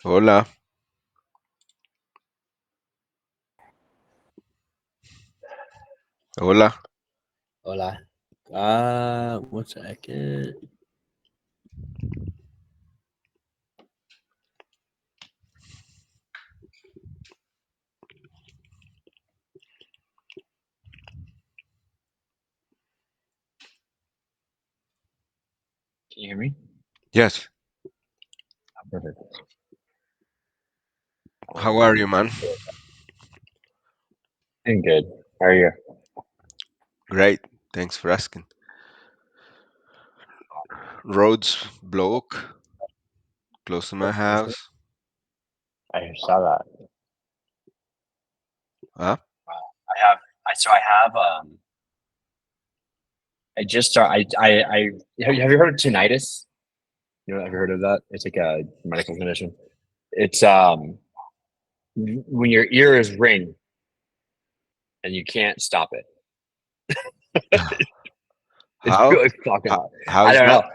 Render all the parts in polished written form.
Hola, hola. Hola. One second. Can you hear me? Yes. Perfect. How are you, man? I'm good. How are you? Great. Thanks for asking. Roads block close to my house. I saw that. Huh? I have. I have. I just start. I have you heard of tinnitus? Have you heard of that? It's like a medical condition. It's when your ears ring and you can't stop it. It's How? really fucking. How, how I is don't that? know.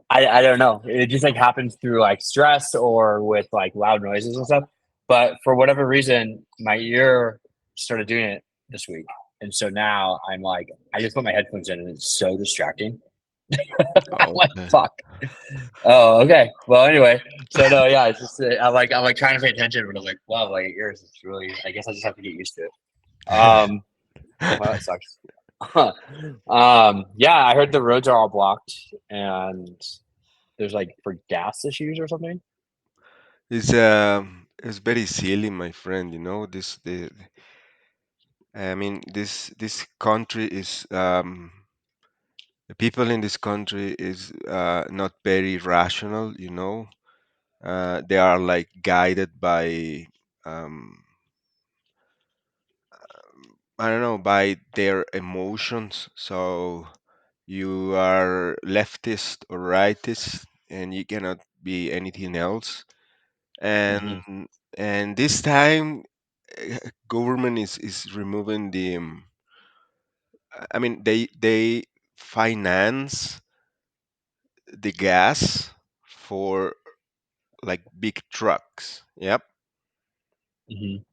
I don't know. It just like happens through like stress or with like loud noises and stuff. But for whatever reason, my ear started doing it this week. And so now I'm like, I just put my headphones in and it's so distracting. I'm like, Okay. fuck. Oh, okay. Well, anyway, so no, yeah, it's just I'm like trying to pay attention, but I'm like, wow, my ears. It's really. I guess I just have to get used to it. Well, that sucks. Yeah, I heard the roads are all blocked and there's like for gas issues or something. It's very silly, my friend. You know this. I mean this country is the people in this country is not very rational. They are like guided by um, I don't know, by their emotions. So you are leftist or rightist, and you cannot be anything else. Hmm. And this time, government is removing the. I mean, they finance the gas for like big trucks. Yep, Hmm.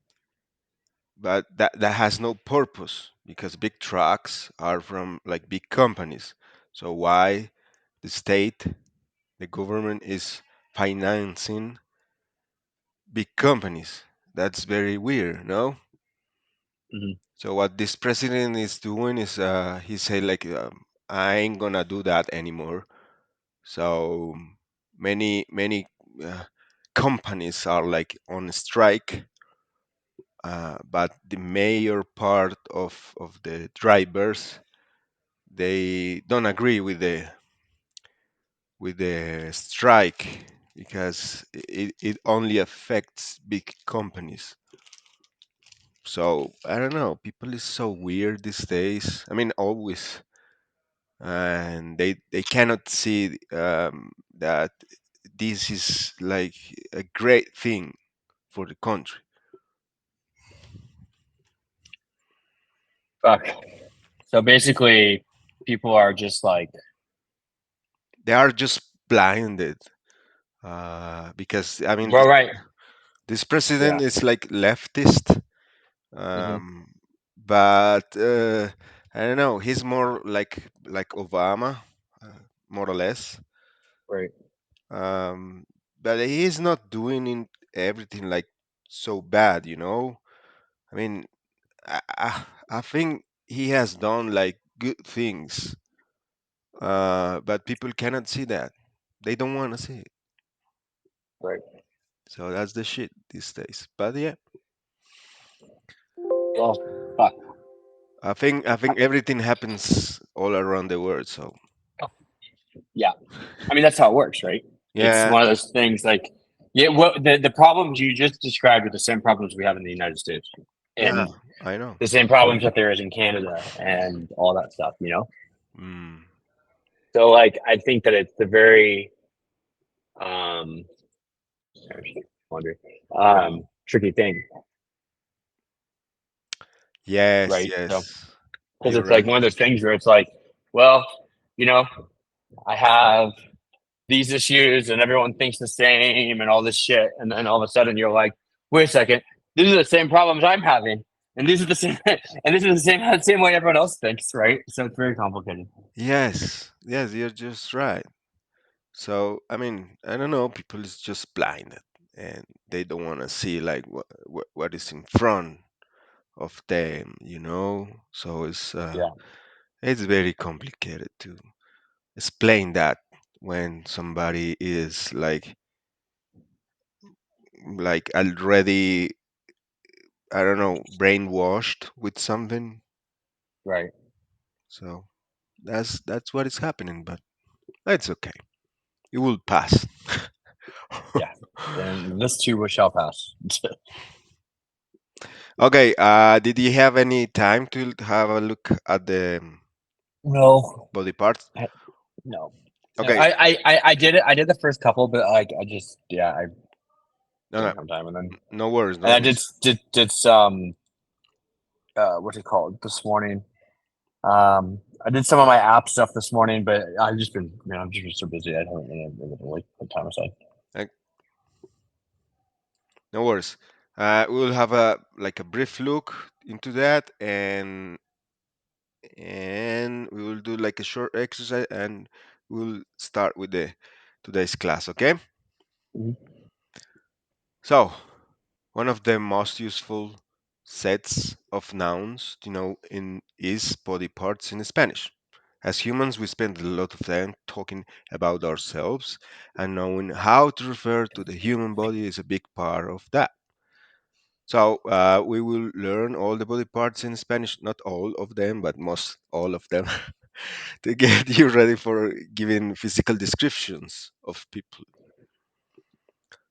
but that has no purpose because big trucks are from like big companies. So why the state, the government is financing big companies? That's very weird, no? Hmm. So what this president is doing is he said like I ain't gonna do that anymore. So many uh, companies are like on strike, but the major part of the drivers they don't agree with the strike because it only affects big companies. So I don't know. People is so weird these days. I mean, always, and they cannot see that this is like a great thing for the country. Fuck. So basically, people are just like, They are just blinded because I mean well, right. this president Yeah. is like leftist, Hmm. um, but I don't know. He's more like Obama, uh, more or less. Right. Um, but he's not doing everything like so bad, you know. I mean, I think he has done like good things, but people cannot see that. They don't want to see it. Right. So that's the shit these days. But yeah, Well, fuck. I think everything happens all around the world. So Yeah. I mean, that's how it works, right? It's yeah, one of those things like, yeah, what the problems you just described are the same problems we have in the United States yeah, and I know. the same problems that there is in Canada and all that stuff. Mm, So, like, I think that it's a very, um, wonder, tricky thing, yes, right? So, yes, because you're it's like right. one of those things where it's like, well, you know, I have. these issues and everyone thinks the same and all this shit. And then all of a sudden you're like, wait a second, these are the same problems I'm having. And these are the same, and this is the same way everyone else thinks, right? So it's very complicated. Yes, yes, you're just right. So, I mean, I don't know, people is just blinded and they don't want to see like what is in front of them, you know? So Yeah, it's very complicated to explain that when somebody is like already, I don't know, brainwashed with something. right. So that's what is happening, but it's okay. It will pass. Yeah. And this too shall pass. Okay, did you have any time to have a look at the No, body parts? no. No, Okay, I did it. I did the first couple, but like I just yeah, I no, no, didn't have time, no worries, no and I did worries. did some what's it called this morning. I did some of my app stuff this morning, but I've just been I've just been so busy. I haven't really put time aside. Like, no worries. We'll have a like a brief look into that, and we will do like a short exercise, and we'll start with the today's class. Okay. Mhm. So, one of the most useful sets of nouns to know in is body parts in Spanish. As humans, we spend a lot of time talking about ourselves, and knowing how to refer to the human body is a big part of that. So, we will learn all the body parts in Spanish, not all of them, but most all of them, to get you ready for giving physical descriptions of people.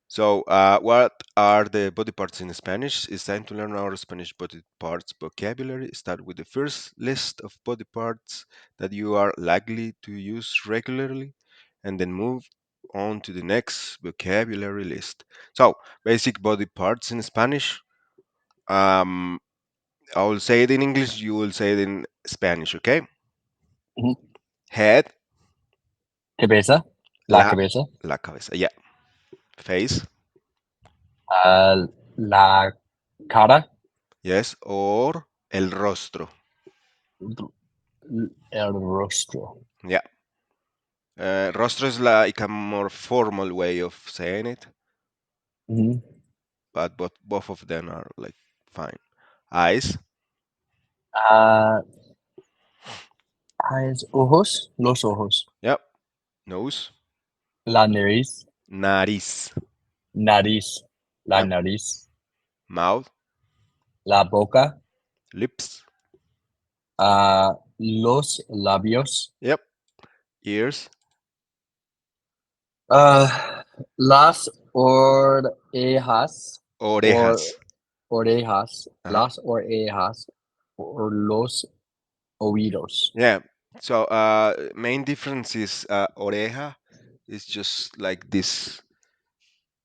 So, what are the body parts in Spanish? It's time to learn our Spanish body parts vocabulary. Start with the first list of body parts that you are likely to use regularly, and then move on to the next vocabulary list. So, basic body parts in Spanish. Um, I will say it in English, you will say it in Spanish, okay? Mhm. Head, Cabeza, la la, cabeza, la cabeza, yeah. Face, la cara, yes, or el rostro, el rostro. yeah. Rostro is like a more formal way of saying it, Mhm. but both of them are like fine. Eyes, Uh, eyes, ojos, los ojos, yep. Nose, la nariz, nariz, nariz, la yep. nariz, Mouth, la boca, lips, los labios, yep. Ears, uh, las orejas, or orejas. orejas, Uh-huh. las orejas, or los oídos. Yeah. So main difference is oreja is just like this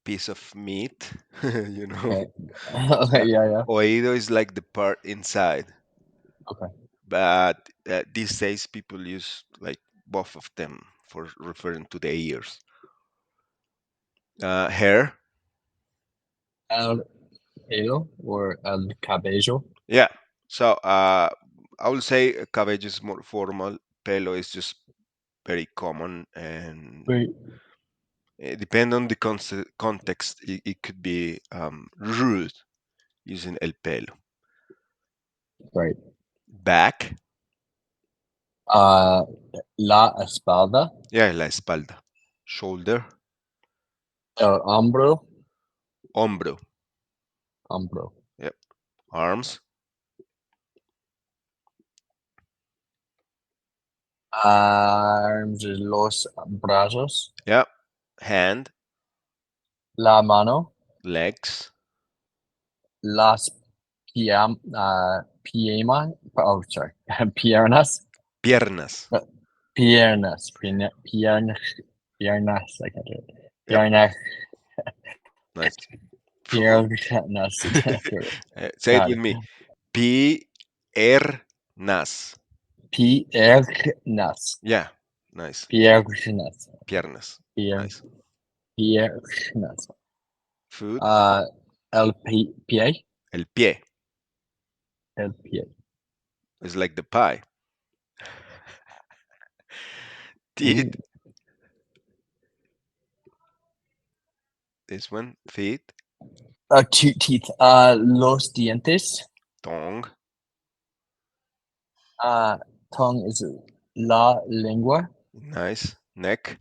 piece of meat, you know. Okay. Okay, Uh, yeah, yeah. oído is like the part inside, Okay. but these days people use like both of them for referring to the ears. Hair, El pelo or el cabello. yeah. So I will say cabello is more formal. Pelo is just very common, and Wait. depend on the context. It could be rude using el pelo. Right. Back, Uh, la espalda, yeah, la espalda. Shoulder, el hombro, hombro, hombro. yep. Arms, Arms, los brazos, yeah. Hand, la mano, legs, las oh, sorry, piernas, piernas, uh, piernas, I can't do it. yep. Piernas, Nice. piernas, Say it with God, me. Piernas. piernas, Yeah, nice. piernas. Piernas. Pierre, Nice. Pierre, no, Food. uh, LPA, El pie LPA. is like the pie. Teeth. Mm. This one. Feet. Two teeth. Los dientes. Tongue. Uh, tongue is la lengua. Nice. Neck.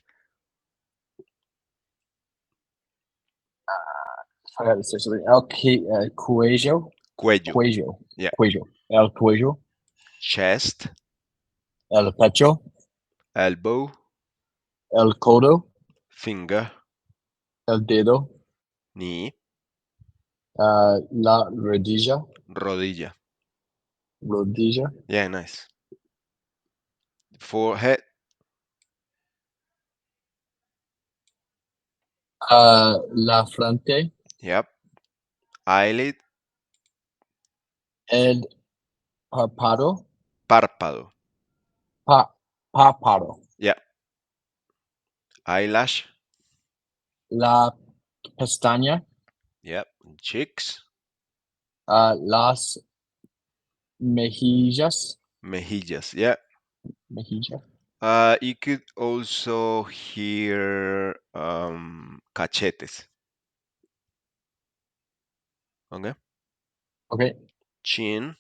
I got to say something. Cuello, Cuello. cuello, Yeah. cuello. El cuello. Chest. El pecho. Elbow. El codo. Finger. El dedo. Knee. La rodilla. Rodilla. Rodilla. Yeah, nice. Forehead. La frente. Yep. Eyelid. El párpado. Párpado. Pa, párpado. Yeah. Eyelash. La pestaña. Yep. Cheeks. Las mejillas. Mejillas. Yeah. Mejilla. You could also hear cachetes. Okay. Okay. Chin.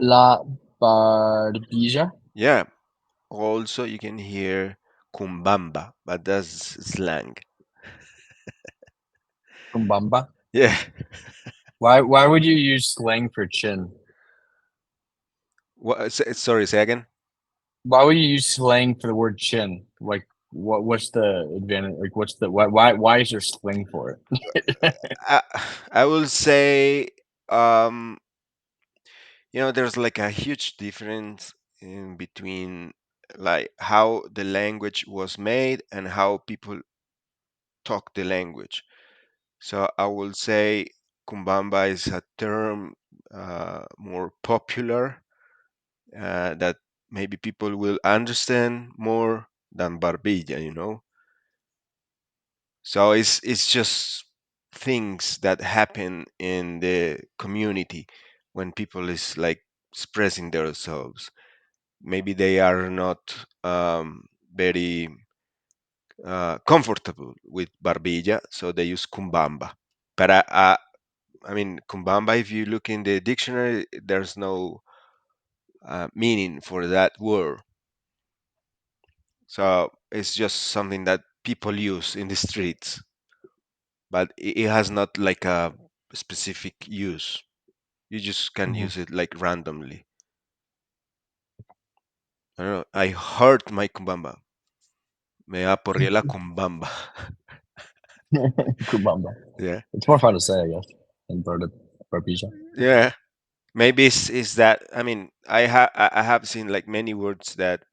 La barbilla. Yeah. Also, you can hear kumbamba, but that's slang. Kumbamba. Yeah. Why would you use slang for chin? Sorry, say again. Why would you use slang for the word chin? Like what's the advantage? Like what's the why is there slang for it? I, I will say, um, there's like a huge difference in between like how the language was made and how people talk the language. So I will say Kumbamba is a term more popular that maybe people will understand more than Barbilla. So it's just things that happen in the community when people is like expressing themselves. Maybe they are not very comfortable with Barbilla, so they use Kumbamba. But I mean, Kumbamba, if you look in the dictionary, there's no meaning for that word. So it's just something that people use in the streets, but it has not like a specific use. You just can Mhm. use it like randomly. I don't know. I hurt my Kumbamba. Me aporreé la Kumbamba. Kumbamba. Yeah. It's more fun to say, I guess, than barbilla. Yeah. Maybe it's that. I mean, I have seen like many words that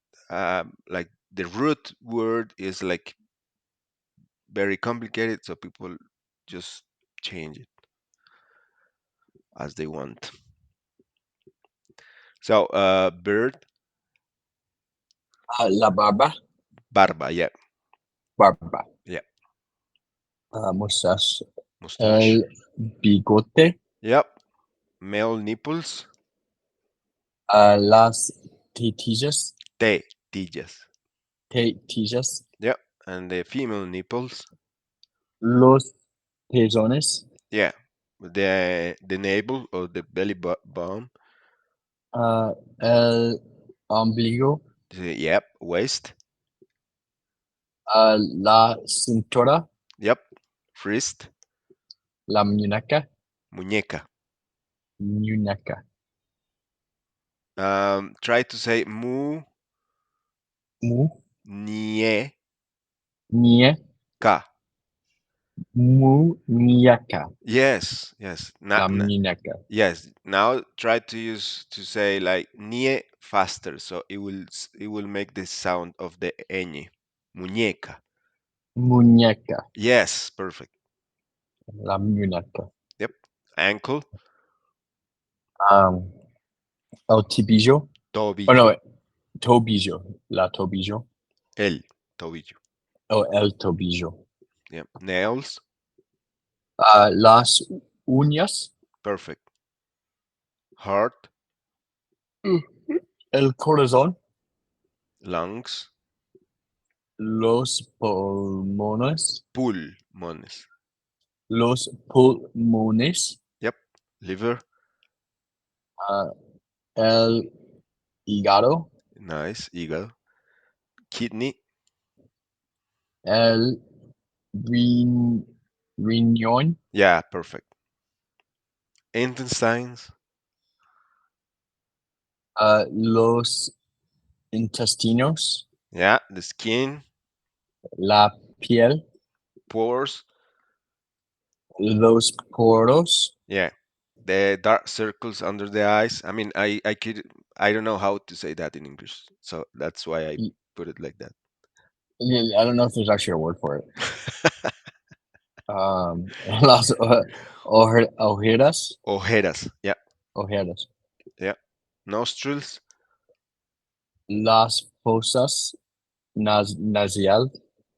like the root word is like very complicated, so people just change it as they want. So, bird, La barba. barba, yeah, Barba. yeah, Mustache. mustache, El bigote. yep, male nipples, Las tetillas. tetillas, Tetillas. yep, and the female nipples, Los pezones. yeah, the navel or the bottom, El ombligo. yep, waist, La cintura. yep, wrist, La muñeca. muñeca. Muñeca. Try to say mu Mu. nie Nie. ka. Muñeca. Yes, yes. La muñeca. Yes. Now try to use to say like nie faster, so it will make the sound of the ñ. Muñeca. Muñeca. Yes, perfect. La muñeca. Yep. Ankle, Um, El tibillo. Oh no, tobillo. wait. tobillo, la tobillo, El tobillo. el tobillo. Yeah. Nails. Las uñas, Perfect. Heart. mm, el corazón, Lungs. los pulmones, Pulmones. los pulmones, Yep. Liver. uh, el hígado, Nice. Eagle. Kidney. el rin- riñón, Yeah, perfect. Intestines. los intestinos, Yeah, the skin. la piel, Pores. los poros, Yeah, the dark circles under the eyes. I mean, I don't know how to say that in English, so that's why I y- put it like that. I don't know if there's actually a word for it. Las ojeras, Ojeras. Yeah, ojeras, yeah. Nostrils. las fosas nasal,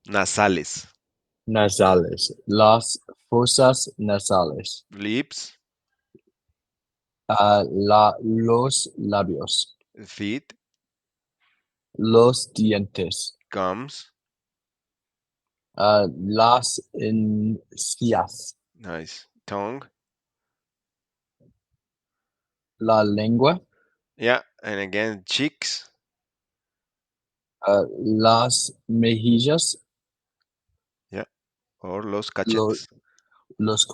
Nasales. nasales, las fosas nasales, Lips. los labios, Feet. los dientes, Gums. las encías, Nice. Tongue. la lengua, Yeah, and again cheeks. las mejillas, Yeah, or los lo- cachetes. los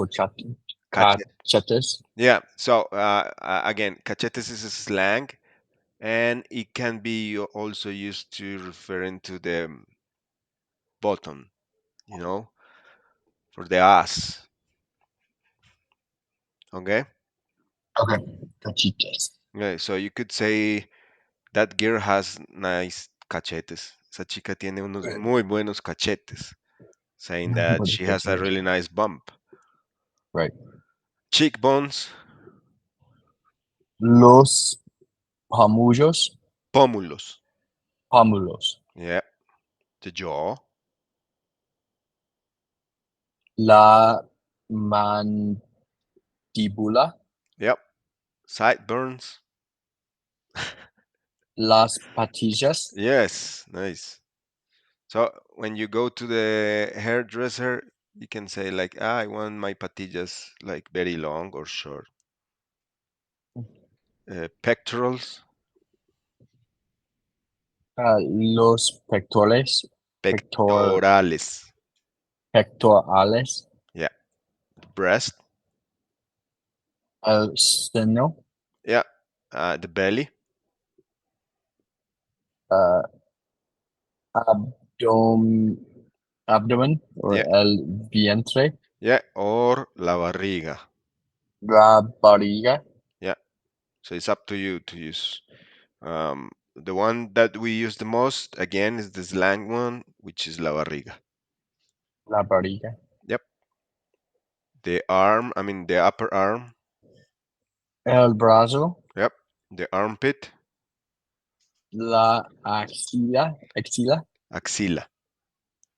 Cachet. cachetes, Yeah. So again, cachetes is a slang, and it can be also used to referring to the bottom. You know, for the ass. Okay. okay, cachitas. Okay, so you could say that girl has nice cachetes. Esa chica tiene unos Right. muy buenos cachetes, saying that Buenos she has a cachetes. really nice bump. Right. Cheekbones, Los Pamullos, pómulos. Pámulos. Yeah, the jaw. La mandíbula, Yep, sideburns. las patillas, Yes, nice. So when you go to the hairdresser, you can say like, ah, I want my patillas like very long or short. Pectorals, los pectorales, pector, pectorales. pectorales, Yeah, the breast. el seno, Yeah, the belly. uh, abdom, abdomen, or Yeah, el vientre, yeah, or la barriga. la barriga, Yeah, so it's up to you to use. The one that we use the most again is the slang one, which is la barriga. la barriga, Yep, the arm. I mean the upper arm. el brazo, Yep, the armpit, la axila, axila, axilla.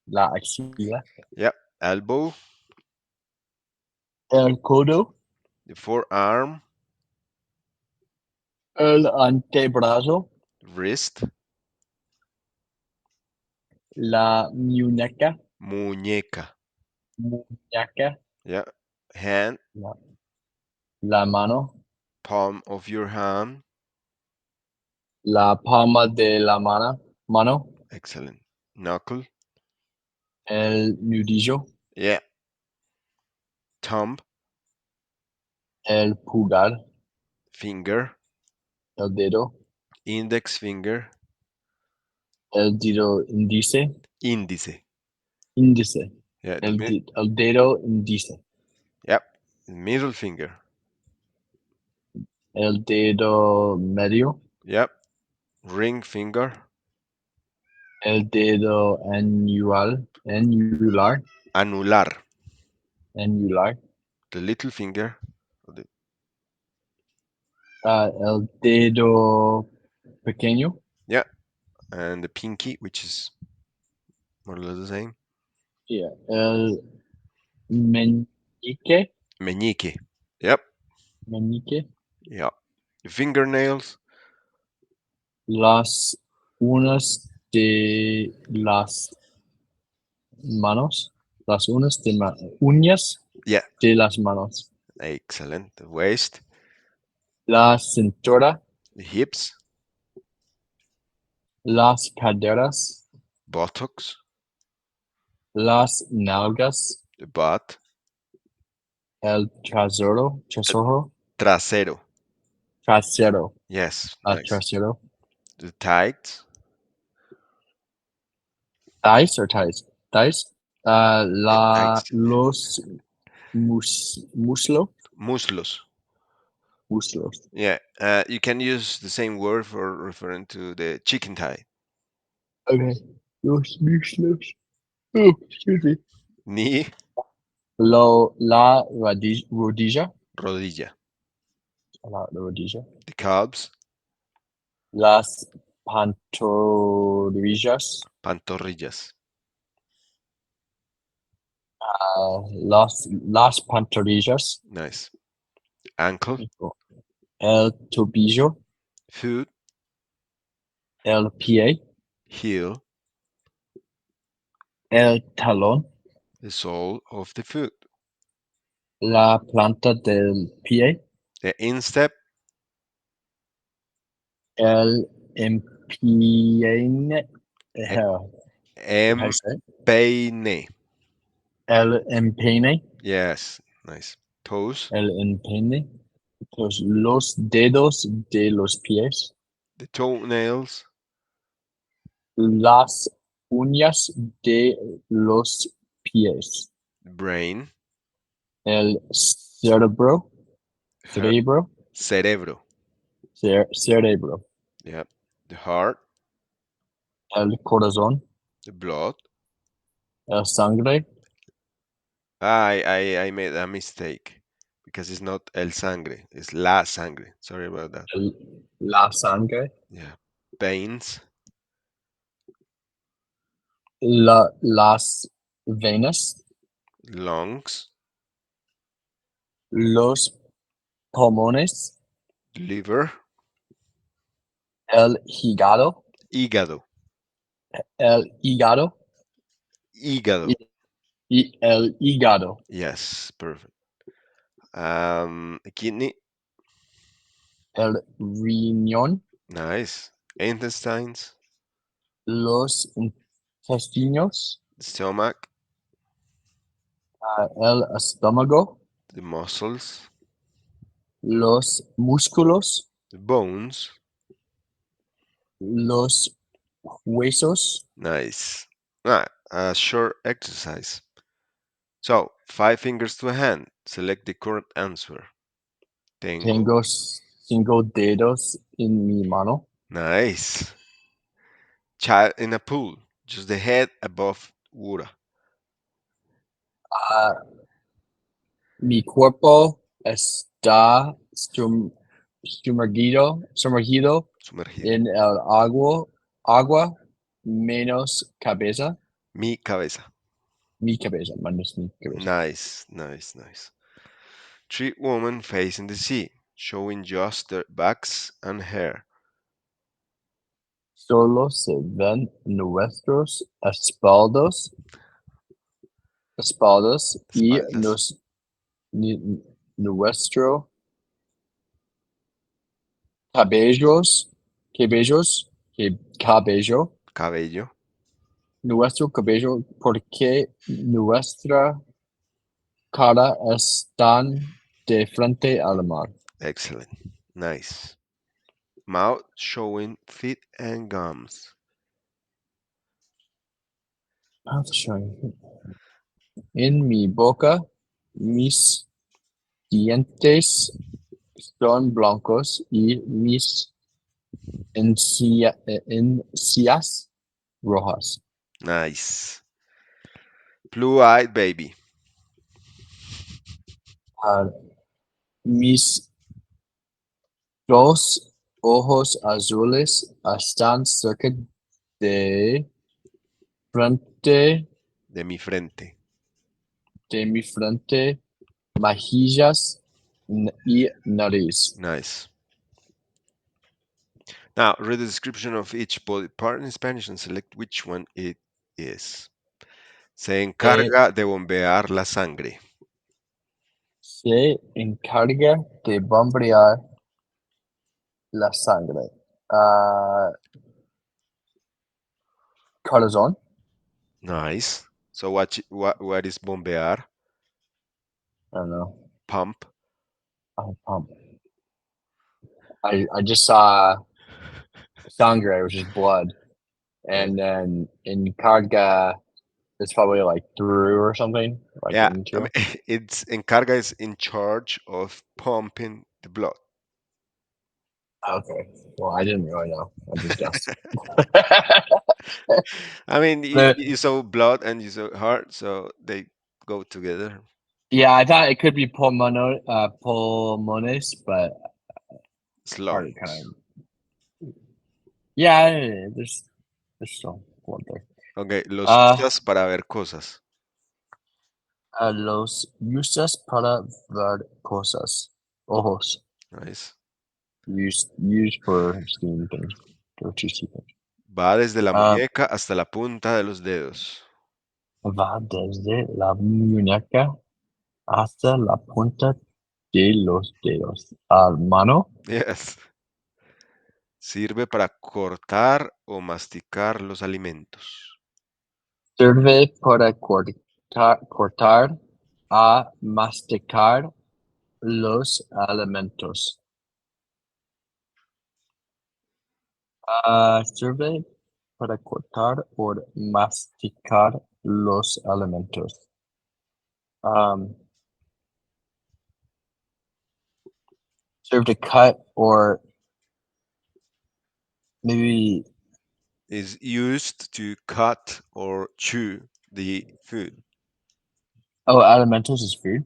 la axila, Yep, elbow, el codo, the forearm, el antebrazo, wrist, la muñeca, muñeca. muñeca, Yeah, hand, la, la mano, palm of your hand. la palma de la mano, Excellent. Knuckle. el nudillo, Yeah, thumb, el pulgar, finger, el dedo, index finger, el dedo índice, índice. índice, Yeah, el dedo índice, yep, middle finger. el dedo medio, Yep, ring finger, el dedo anular, anular. anular, The little finger. el dedo pequeño, Yeah, and the pinky, which is more or less the same. Yeah. El meñique. Meñique. Yep. Meñique. Yep. The fingernails. Las unas de las manos. Las unas de uñas Yeah. de las manos. Excellent. The waist. La cintura. The hips. Las caderas. Buttocks. Las nalgas. The butt. El trasero. uh, Trasero. Trasero. Trasero. Yes. El Nice. trasero. The tights. Thighs or ties? Thighs. Tights. Los muslo. Muslos. Muslos. Yeah. You can use the same word for referring to the chicken thigh. Okay. Los muslos. Oh, excuse me. Knee. Rodilla. Rodilla. La rodilla. The calves. Las pantorrillas. Pantorrillas. Las pantorrillas. Nice. Ankle. El tobillo. Foot. El pie. Heel. El talón. The sole of the foot. La planta del pie. The instep. El empeine. e- How do you say it? Empeine. El empeine. Yes. Nice. Toes. El empeine. Pues los dedos de los pies. The toenails. Las uñas de los pies. The brain. El cerebro. Her- Cerebro. Cerebro. Cerebro. Yep. The heart. El corazón. The blood. El sangre. I made a mistake because it's not el sangre, it's la sangre. Sorry about that. La sangre. Yeah. Veins. Las venas. Lungs. Los pulmones. Liver. El hígado. Hígado. El hígado. Hígado. El hígado. Yes, perfect. Kidney. El riñón. Nice. Intestines. Los intestinos. Stomach. El estómago. The muscles. Los músculos. The bones. Los huesos. Nice. Ah, a short exercise. So, five fingers to a hand. Select the correct answer. Tengo. Tengo 5 dedos en mi mano. Nice. Child in a pool. Just the head above water. Ah, mi cuerpo está sumergido Sumergido. en el agua menos cabeza. Mi cabeza. Mi cabeza, menos mi cabeza. Nice, nice, nice. Three women facing the sea, showing just their backs and hair. Solo se ven nuestros espaldas y Espaldas. nuestro cabellos, cabellos, cabello, Cabello. nuestro cabello, porque nuestra cara están de frente al mar. Excellent. Nice. Mouth showing teeth and gums. En mi boca, mis dientes son blancos y mis encías rojas. Nice. Blue eyed baby. Ah, mis dos ojos azules están cerca De frente, De mi frente. de mi frente, mejillas y nariz. Nice. Now, read the description of each body part in Spanish and select which one it is. Se Se, encarga de bombear la sangre. se encarga de bombear la sangre. Corazón. Nice. So what is bombear? I don't know. Pump. Um, I just saw sangre, which is blood, Yeah. and then in carga, it's probably like through or something, like Yeah. I into. mean, it's encarga is in charge of pumping the blood. Okay. Well, I didn't really know. I just guessed. I mean, But you saw blood and you saw heart, so they go together. yeah, I thought it could be pulmones, but It's hard to kind lungs. of. Yeah, there's still one there. Ok, los Uh, usas para ver cosas. los usas para ver cosas. Ojos. Nice. Used for seeing things or to see things. Va desde la Uh, muñeca hasta la punta de los dedos. va desde la muñeca hasta la punta de los dedos. Mano. Yes. Sirve para cortar o masticar los alimentos. Sirve para cortar a masticar los alimentos. Sirve para cortar o masticar los alimentos. Um, serve to cut or maybe. Is used to cut or chew the food. Oh, alimentos is food.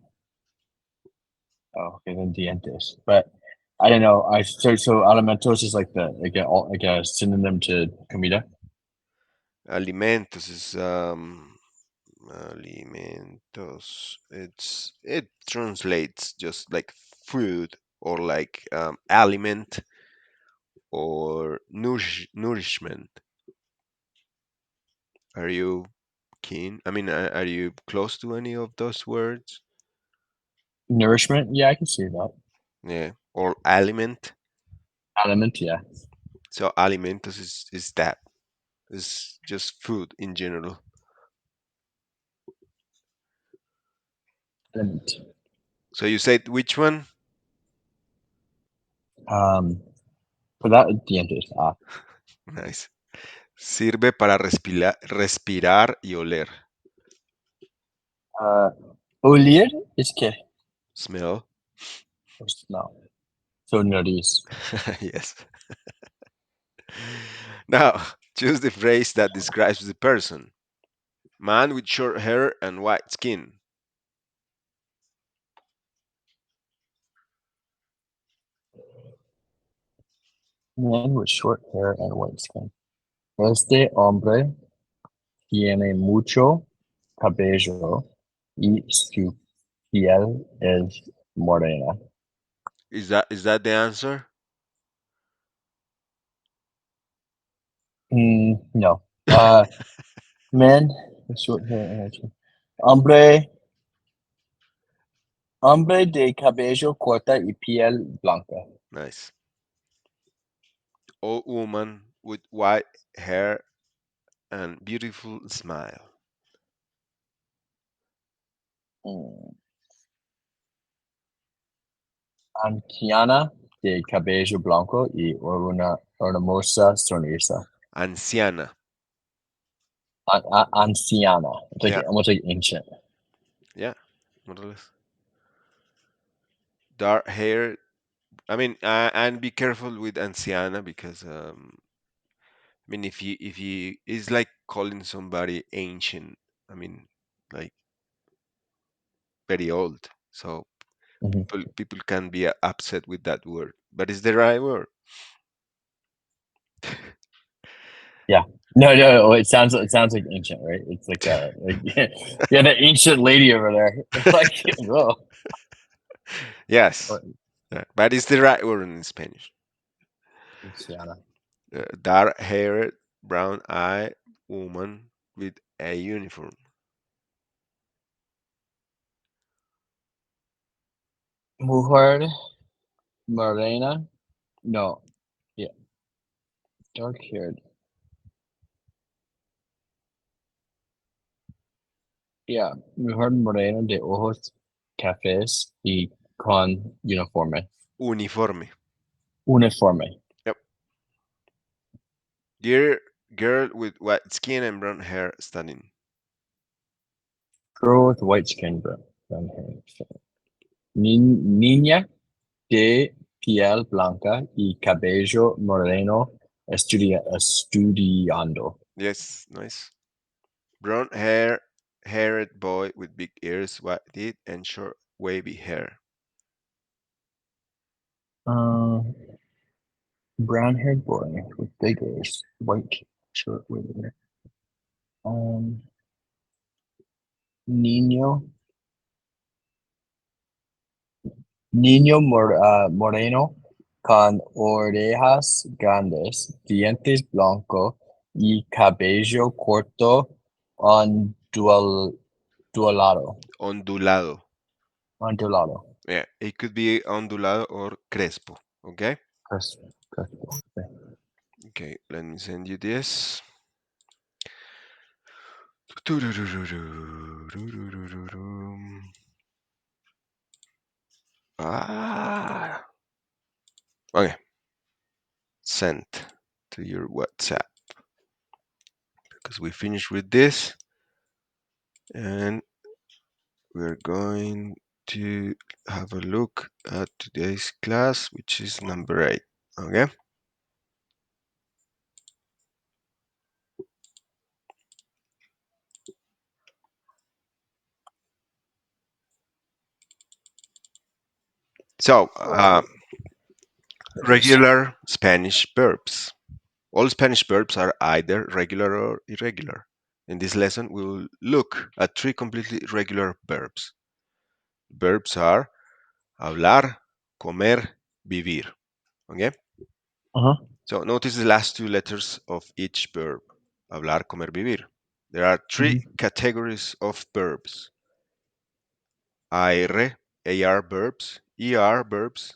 Oh, okay, then dientes. But I don't know. So alimentos is like like a synonym to comida. Alimentos is alimentos. It translates just like food or like aliment or nourishment. Are you keen? I mean, are you close to any of those words? Nourishment, yeah, I can see that. Yeah. Or aliment. Aliment, yeah. So alimentos is that. It's just food in general. Aliment. So you said which one? Um, for that, dientes. Nice. Sirve para respirar y oler. Uh, oler is que Smell. or smell. So nariz. Yes. Now, choose the phrase that describes the person. Man with short hair and white skin. Man with short hair and white skin. Este hombre tiene mucho cabello y su piel es morena. Is that the answer? No. Man with short hair and white skin. Hombre, hombre de cabello corta y piel blanca. Nice. Old woman with white hair and beautiful smile. Mm. Anciana de cabello blanco y una hermosa sonrisa. Anciana. Anciana. It's like Yeah, almost like ancient. yeah, more or less. Dark hair. I mean, and be careful with anciana because I mean, if you it's like calling somebody ancient. I mean, like very old. So Mhm. people can be upset with that word, but it's the right word. Yeah. No, no, it sounds like ancient, right? It's like yeah, the ancient lady over there. Like, whoa. Yes, What- but it's the right word in Spanish. Luciana. Dark-haired, brown-eyed woman with a uniform. Mujer morena. No. Yeah. Dark haired. Yeah. Mujer morena de ojos cafés y con uniforme. Uniforme. Uniforme. Yep. Dear girl with white skin and brown hair standing. Girl with white skin, brown hair. Niña de piel blanca y cabello moreno estudiando. Yes, nice. Brown hair, haired boy with big ears, white teeth, and short wavy hair. Uh, brown haired boy with big ears, white short wavy hair. Um, niño, moreno con orejas grandes, dientes blancos y cabello corto ondulado. Ondulado. Ondulado. Yeah, it could be ondulado or crespo. Okay. Crisp, crisp. Okay, let me send you this. Ah, okay, sent to your WhatsApp because we finished with this and we're going to have a look at today's class, which is number 8. Okay, so regular Spanish verbs. All Spanish verbs are either regular or irregular. In this lesson, we will look at 3 completely regular verbs. Verbs are hablar, comer, vivir. Okay? Uh-huh. So notice the last 2 letters of each verb. Hablar, comer, vivir. There are 3 Mhm. categories of verbs. AR, AR verbs, ER verbs,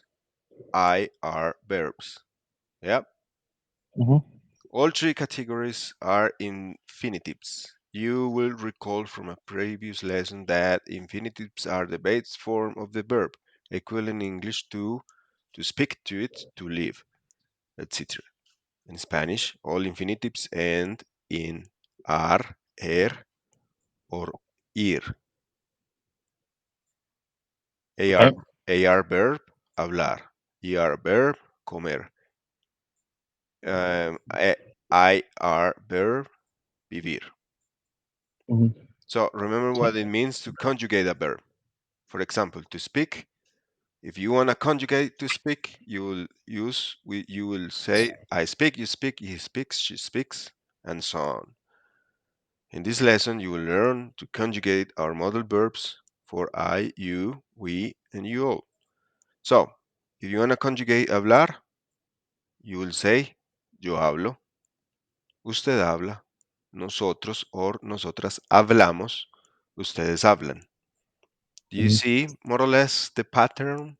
IR verbs. Yep. Mhm. All 3 categories are infinitives. You will recall from a previous lesson that infinitives are the base form of the verb, equivalent in English to speak, to it, to live, etc. In Spanish, all infinitives end in ar, or ir. AR, Okay. AR verb, hablar. ER verb, comer. IR verb, vivir. Mhm. So remember Okay. what it means to conjugate a verb. For example, to speak. If you want to conjugate to speak, you will say I speak, you speak, he speaks, she speaks, and so on. In this lesson, you will learn to conjugate our modal verbs for I, you, we, and you all. So, if you want to conjugate hablar, you will say yo hablo, usted habla, nosotros or nosotras hablamos, ustedes hablan. Do you Mhm. see more or less the pattern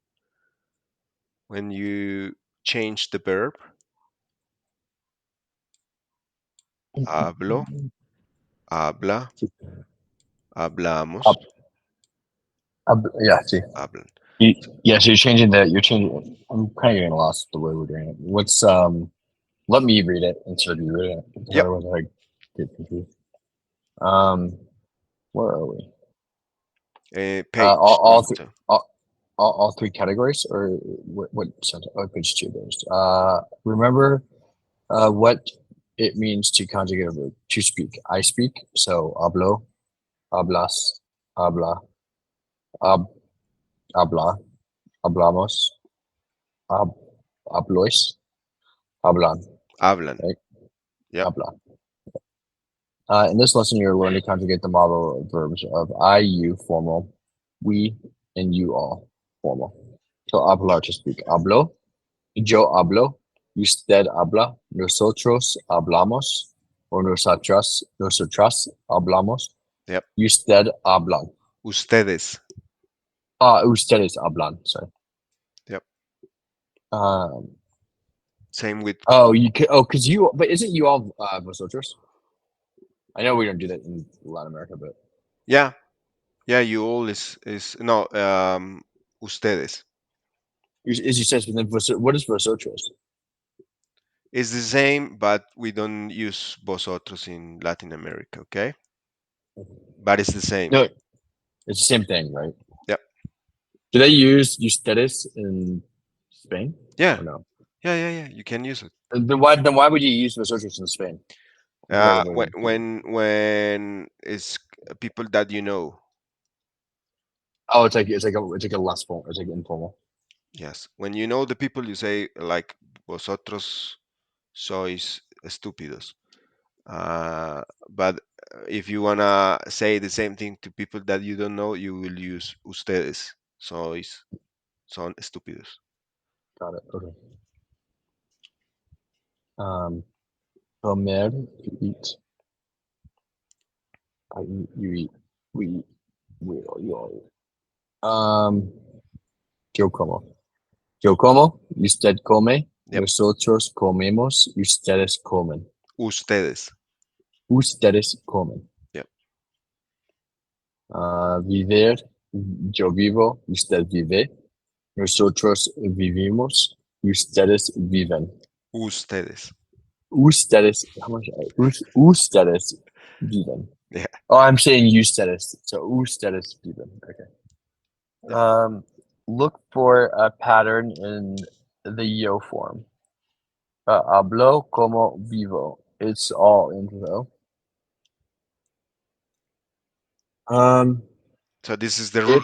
when you change the verb? Hablo, habla, hablamos, Up, yeah. See. hablan. You, yeah. So you're changing the. You're changing. I'm kind of getting lost the way we're doing it. What's. Let me read it instead of you reading it because Yep. otherwise I get confused. Um. Where are we? Page All number three. two. All three categories, or what sentence? Oh, page two. There's. Remember what it means to conjugate a verb. To speak. I speak. So hablo, hablas, habla, hab, habla, hablamos, hab, hablois, hablan, Hablan. right? Yep. Habla. In this lesson, you're learning to conjugate the model verbs of I, you, formal, we, and you all, formal. So hablar to speak. Hablo, yo hablo, usted habla, nosotros hablamos, o nosotras hablamos, Yep. usted hablan. Ustedes. Ustedes hablan, sorry. Yep. Um, Same with because you, but isn't you all vosotros? I know we don't do that in Latin America, but yeah, yeah. You all is no ustedes. as you said, but then what is vosotros? It's the same, but we don't use vosotros in Latin America. Okay, but it's the same. No, it's the same thing, right? Yep. Do they use ustedes in Spain Yeah. or no? Yeah. Yeah. Yeah. You can use it. Then why would you use vosotros in Spain? More than When we do. when it's people that you know. Oh, it's like a less formal, it's like informal. Yes. When you know the people, you say like vosotros sois estúpidos. But if you wanna say the same thing to people that you don't know, you will use ustedes. Son estúpidos. Got it. Okay. Um, comer, to eat. I eat, you eat, we eat, you all eat. Yo como. Yo como, usted come, Yep. nosotros comemos, ustedes comen. Ustedes. Ustedes comen. Yep. Vivir, yo vivo, usted vive. Nosotros vivimos, ustedes viven. Ustedes. Ustedes, how much? Ustedes viven. Yeah. Oh, I'm saying ustedes. So ustedes viven. Okay. Yep. Look for a pattern in the yo form. Hablo como vivo. It's all in though. Um, So this is the if rule.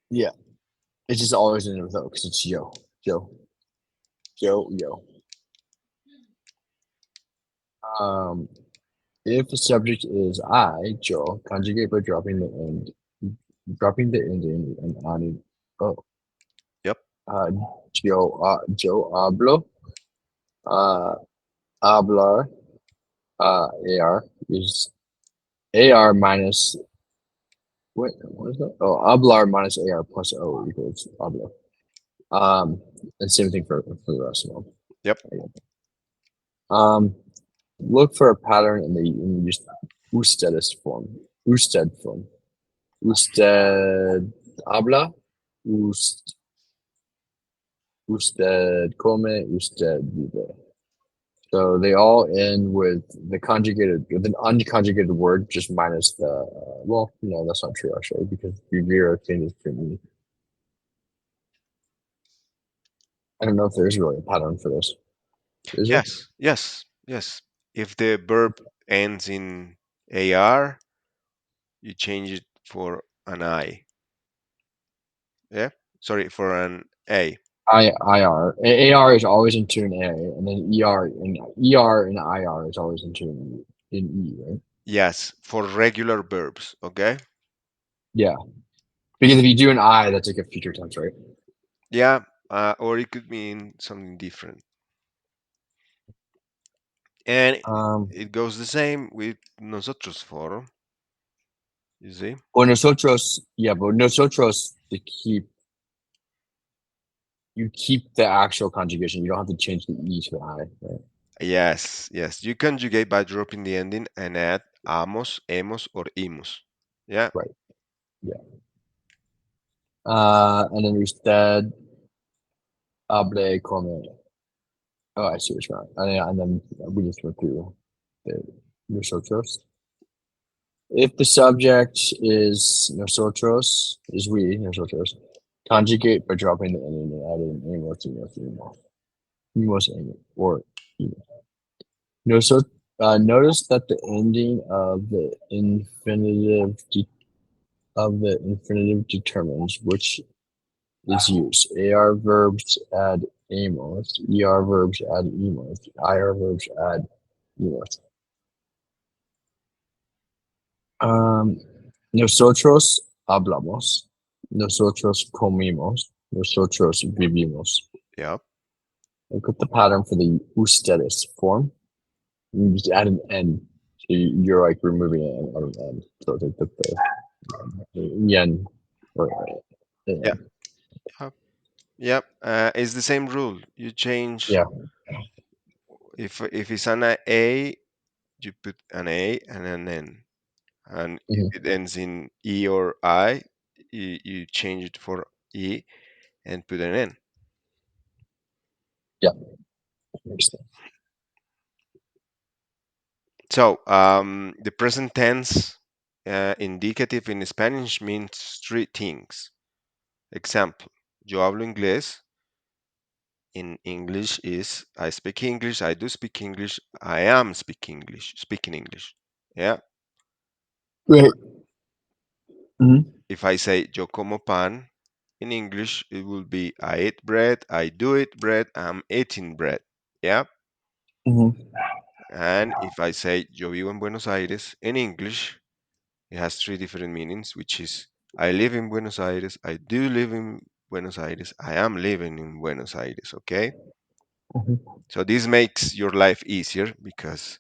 yeah, it's just always in though because it's yo, yo. Um, if the subject is I, Joe, conjugate by dropping the ending and adding oh, Yep. uh, Joe hablo, uh, hablar, ar is ar minus what is that? Oh, hablar minus ar plus o equals hablo. Um, and same thing for the rest of them. Yep. Um, look for a pattern in the usted form. Usted form. Usted habla. Ust, usted come. Usted vive. So they all end with an unconjugated word, just minus the. Well, no, that's not true actually, because vivir changes to me. I don't know if there's really a pattern for this. Is there? Yes. Yes. Yes. If the verb ends in ar, you change it for an I. Yeah. Sorry, for an A. AR is always in tune A, and then ER and IR is always in tune in E, right? Yes, for regular verbs. Okay. Yeah, because if you do an I, that's like a future tense, right? Yeah. Or it could mean something different. And Um, it goes the same with nosotros for, you see? or nosotros, yeah, but nosotros to keep you keep the actual conjugation. You don't have to change the E to the I, right? Yes, yes. You conjugate by dropping the ending and add amos, hemos, or imus. Yeah. Right. Yeah. And then usted hable come. Oh, I see what's wrong. And then we just went through the nosotros. If the subject is nosotros, is we, nosotros, conjugate by dropping the ending and adding amos, or emos. Notice that the ending of the infinitive determines which is used. AR verbs add amos, ER verbs add emos, IR verbs add emos. Um, nosotros hablamos. Nosotros comimos. Nosotros vivimos. Yep. Look at the pattern for the ustedes form. You just add an N. So you're like removing an N. So it's like the yen. Or, Yeah. uh, Yep. Yep. It's the same rule. You change yeah. if it's an A, you put an A and an N. And if Hmm. it ends in E or I, you change it for E and put an N. Yeah. Makes sense. So the present tense indicative in Spanish means three things. Example, yo hablo inglés. In English is I speak English, I do speak English, I am speaking English. Yeah. Right. Hmm. If I say yo como pan, in English it will be I eat bread, I do eat bread, I'm eating bread. Yeah. Hmm. And if I say yo vivo en Buenos Aires, in English it has three different meanings, which is I live in Buenos Aires, I do live in Buenos Aires, I am living in Buenos Aires. Okay. Hmm. So this makes your life easier because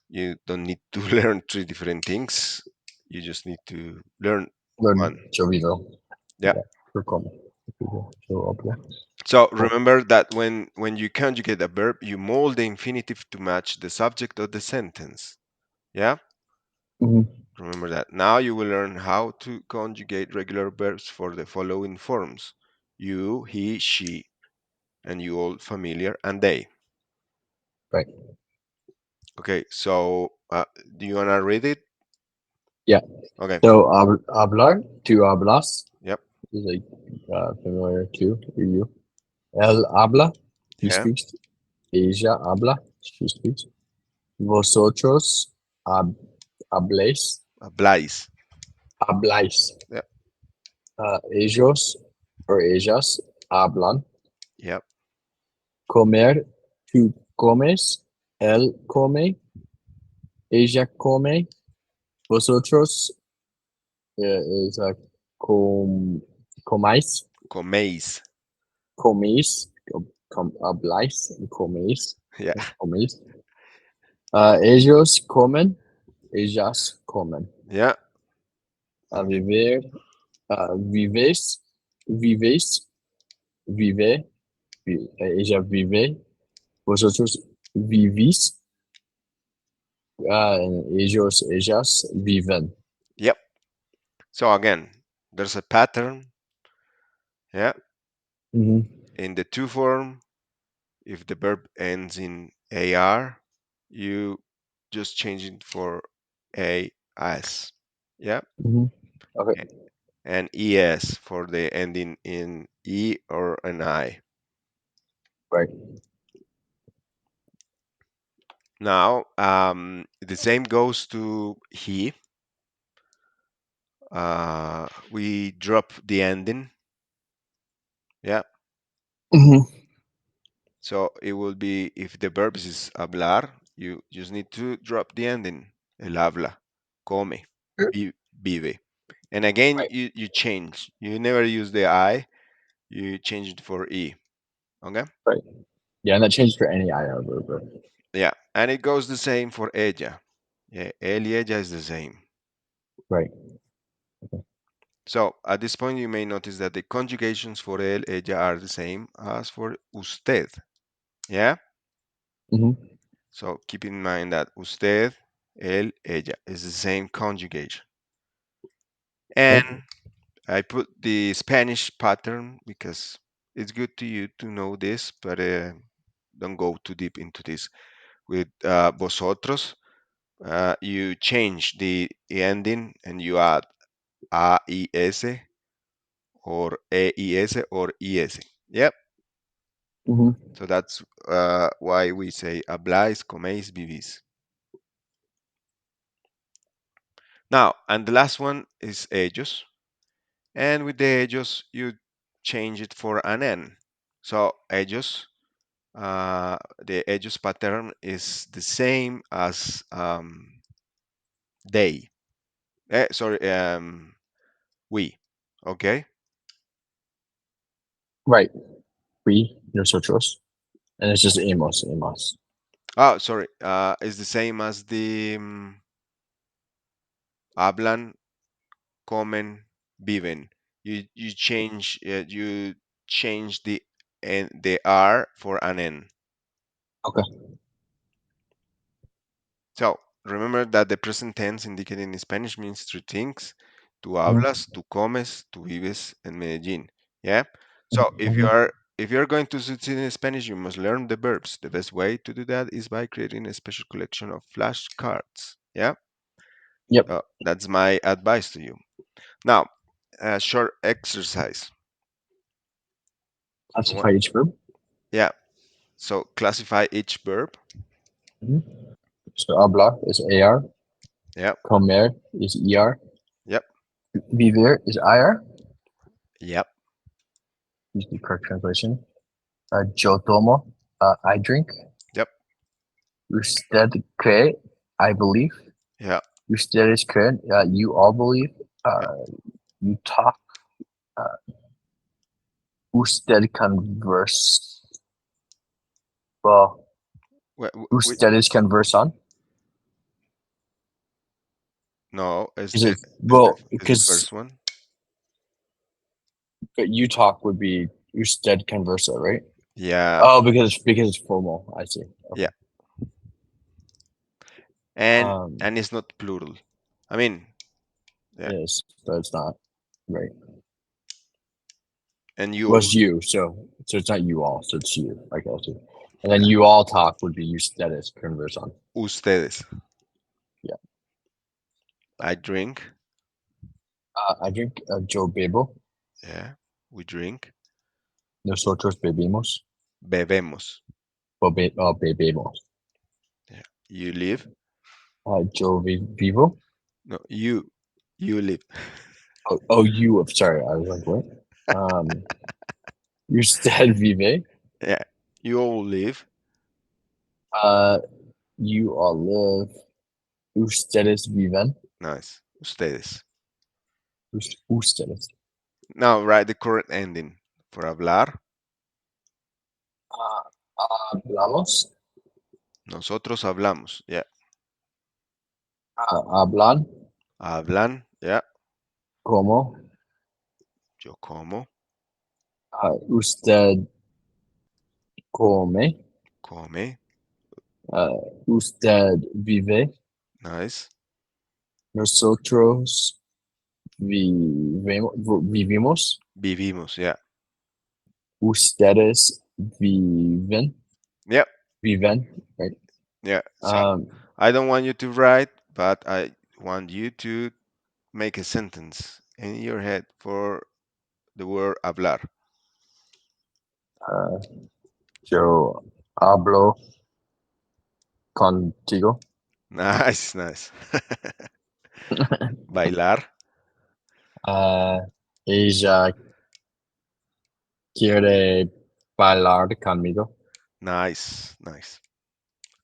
you don't need to learn three different things. You just need to learn Learn one. Jovito. Yeah. Yeah. For como. Yo hablo. So Oh. remember that when you conjugate a verb, you mold the infinitive to match the subject of the sentence. Yeah. Hmm. Remember that. Now you will learn how to conjugate regular verbs for the following forms: you, he, she, and you all familiar, and they. Right. Okay. So do you wanna read it? Yeah. Okay. So hablar, tú hablas, Yep. is like familiar to you. Él habla, he Yeah. speaks. Ella habla, she speaks. Vosotros hab, habléis, Blaze. habláis. Yep. Ellos or ellas hablan. Yep. Comer, tú comes. Él come, ella come. Vosotros is com, comáis, Coméis. coméis, habláis, coméis, Yeah. coméis. Ellos comen, ellas comen. Yeah. A vivir, vives, vives, vive, ella vive, vosotros vivís, ellos, ellas viven. Yep. So again, there's a pattern. Yeah. Hmm. In the to form, if the verb ends in AR, you just change it for AS. Yeah. Hmm. Okay, A- And ES for the ending in E or an I. right. Now, the same goes to he. We drop the ending. Yeah. Hmm. So it will be if the verb is hablar, you just need to drop the ending. El habla, come, vive. And again, Right, you change. You never use the I, you change it for E. Okay? right. Yeah, and that changed for any IR verb. Right. Yeah. And it goes the same for ella. Yeah, él y ella is the same. Right. So at this point, you may notice that the conjugations for él, ella are the same as for usted. Yeah? Hmm. So keep in mind that usted, él, ella is the same conjugation. And Right. I put the Spanish pattern because it's good to you to know this, but don't go too deep into this. With vosotros, you change the ending and you add AIS or EIS or ES. Yep. Hmm. So that's why we say habláis, coméis, vivís. Now, and the last one is ellos. And with the ellos, you change it for an N. So ellos, the ellos pattern is the same as they. Sorry, we. Okay. Right. We nosotros, and it's just amos, amos. Oh, sorry. It's the same as the hablan, comen, viven. You change the R for an N. Okay. So remember that the present tense indicated in Spanish means three things: tú Mm-hmm. hablas, tú comes, tú vives en Medellín. Yeah. So Mm-hmm. if you're going to succeed in Spanish, you must learn the verbs. The best way to do that is by creating a special collection of flashcards. Yeah. Yep. That's my advice to you. Now, a short exercise. I want- Classify each verb. Yeah. So classify each verb. Mm-hmm. So hablar is AR, Yep. comer is ER, Yep. vivir is IR. Yep. Is the correct translation. Yo tomo, I drink. Yep. Usted cree, I believe. Yeah. Ustedes creen, you all believe. Yeah. You talk. Uh, usted converse. Well, We, ustedes conversan. no, it's Is the it well it's the because first one. you talk would be usted conversa, right? Yeah. Oh, because it's formal. I see. Okay. Yeah. And Um, and it's not plural. I mean, yeah. it is, but it's not right. And you Well, all, it's you, so it's not you all, so it's you. I guess. And then yeah. you all talk would be ustedes conversan. Ustedes. Yeah. I drink. I drink Joe Bebo. Yeah. We drink. Nosotros bebimos. Bebemos. Bebemos. Yeah. You live. Yo vivo. No, you live. Oh, you. Sorry, I was like, what? Um, usted vive. Yeah. You all live. Uh, you all live. Ustedes viven. Nice. Ustedes. Ustedes. Now write the correct ending for hablar. Uh, hablamos. Nosotros hablamos. Yeah. Hablan. Hablan. Yeah. Como. Yo como. Usted come. Come. Usted vive. Nice. Nosotros vivimos. Vivimos. Yeah. Ustedes viven. Yep. Viven. Right. Yeah. So Um, I don't want you to write, but I want you to make a sentence in your head for the word hablar. uh, yo hablo contigo. Nice, nice. Bailar. Uh, ella quiere bailar conmigo. Nice, nice.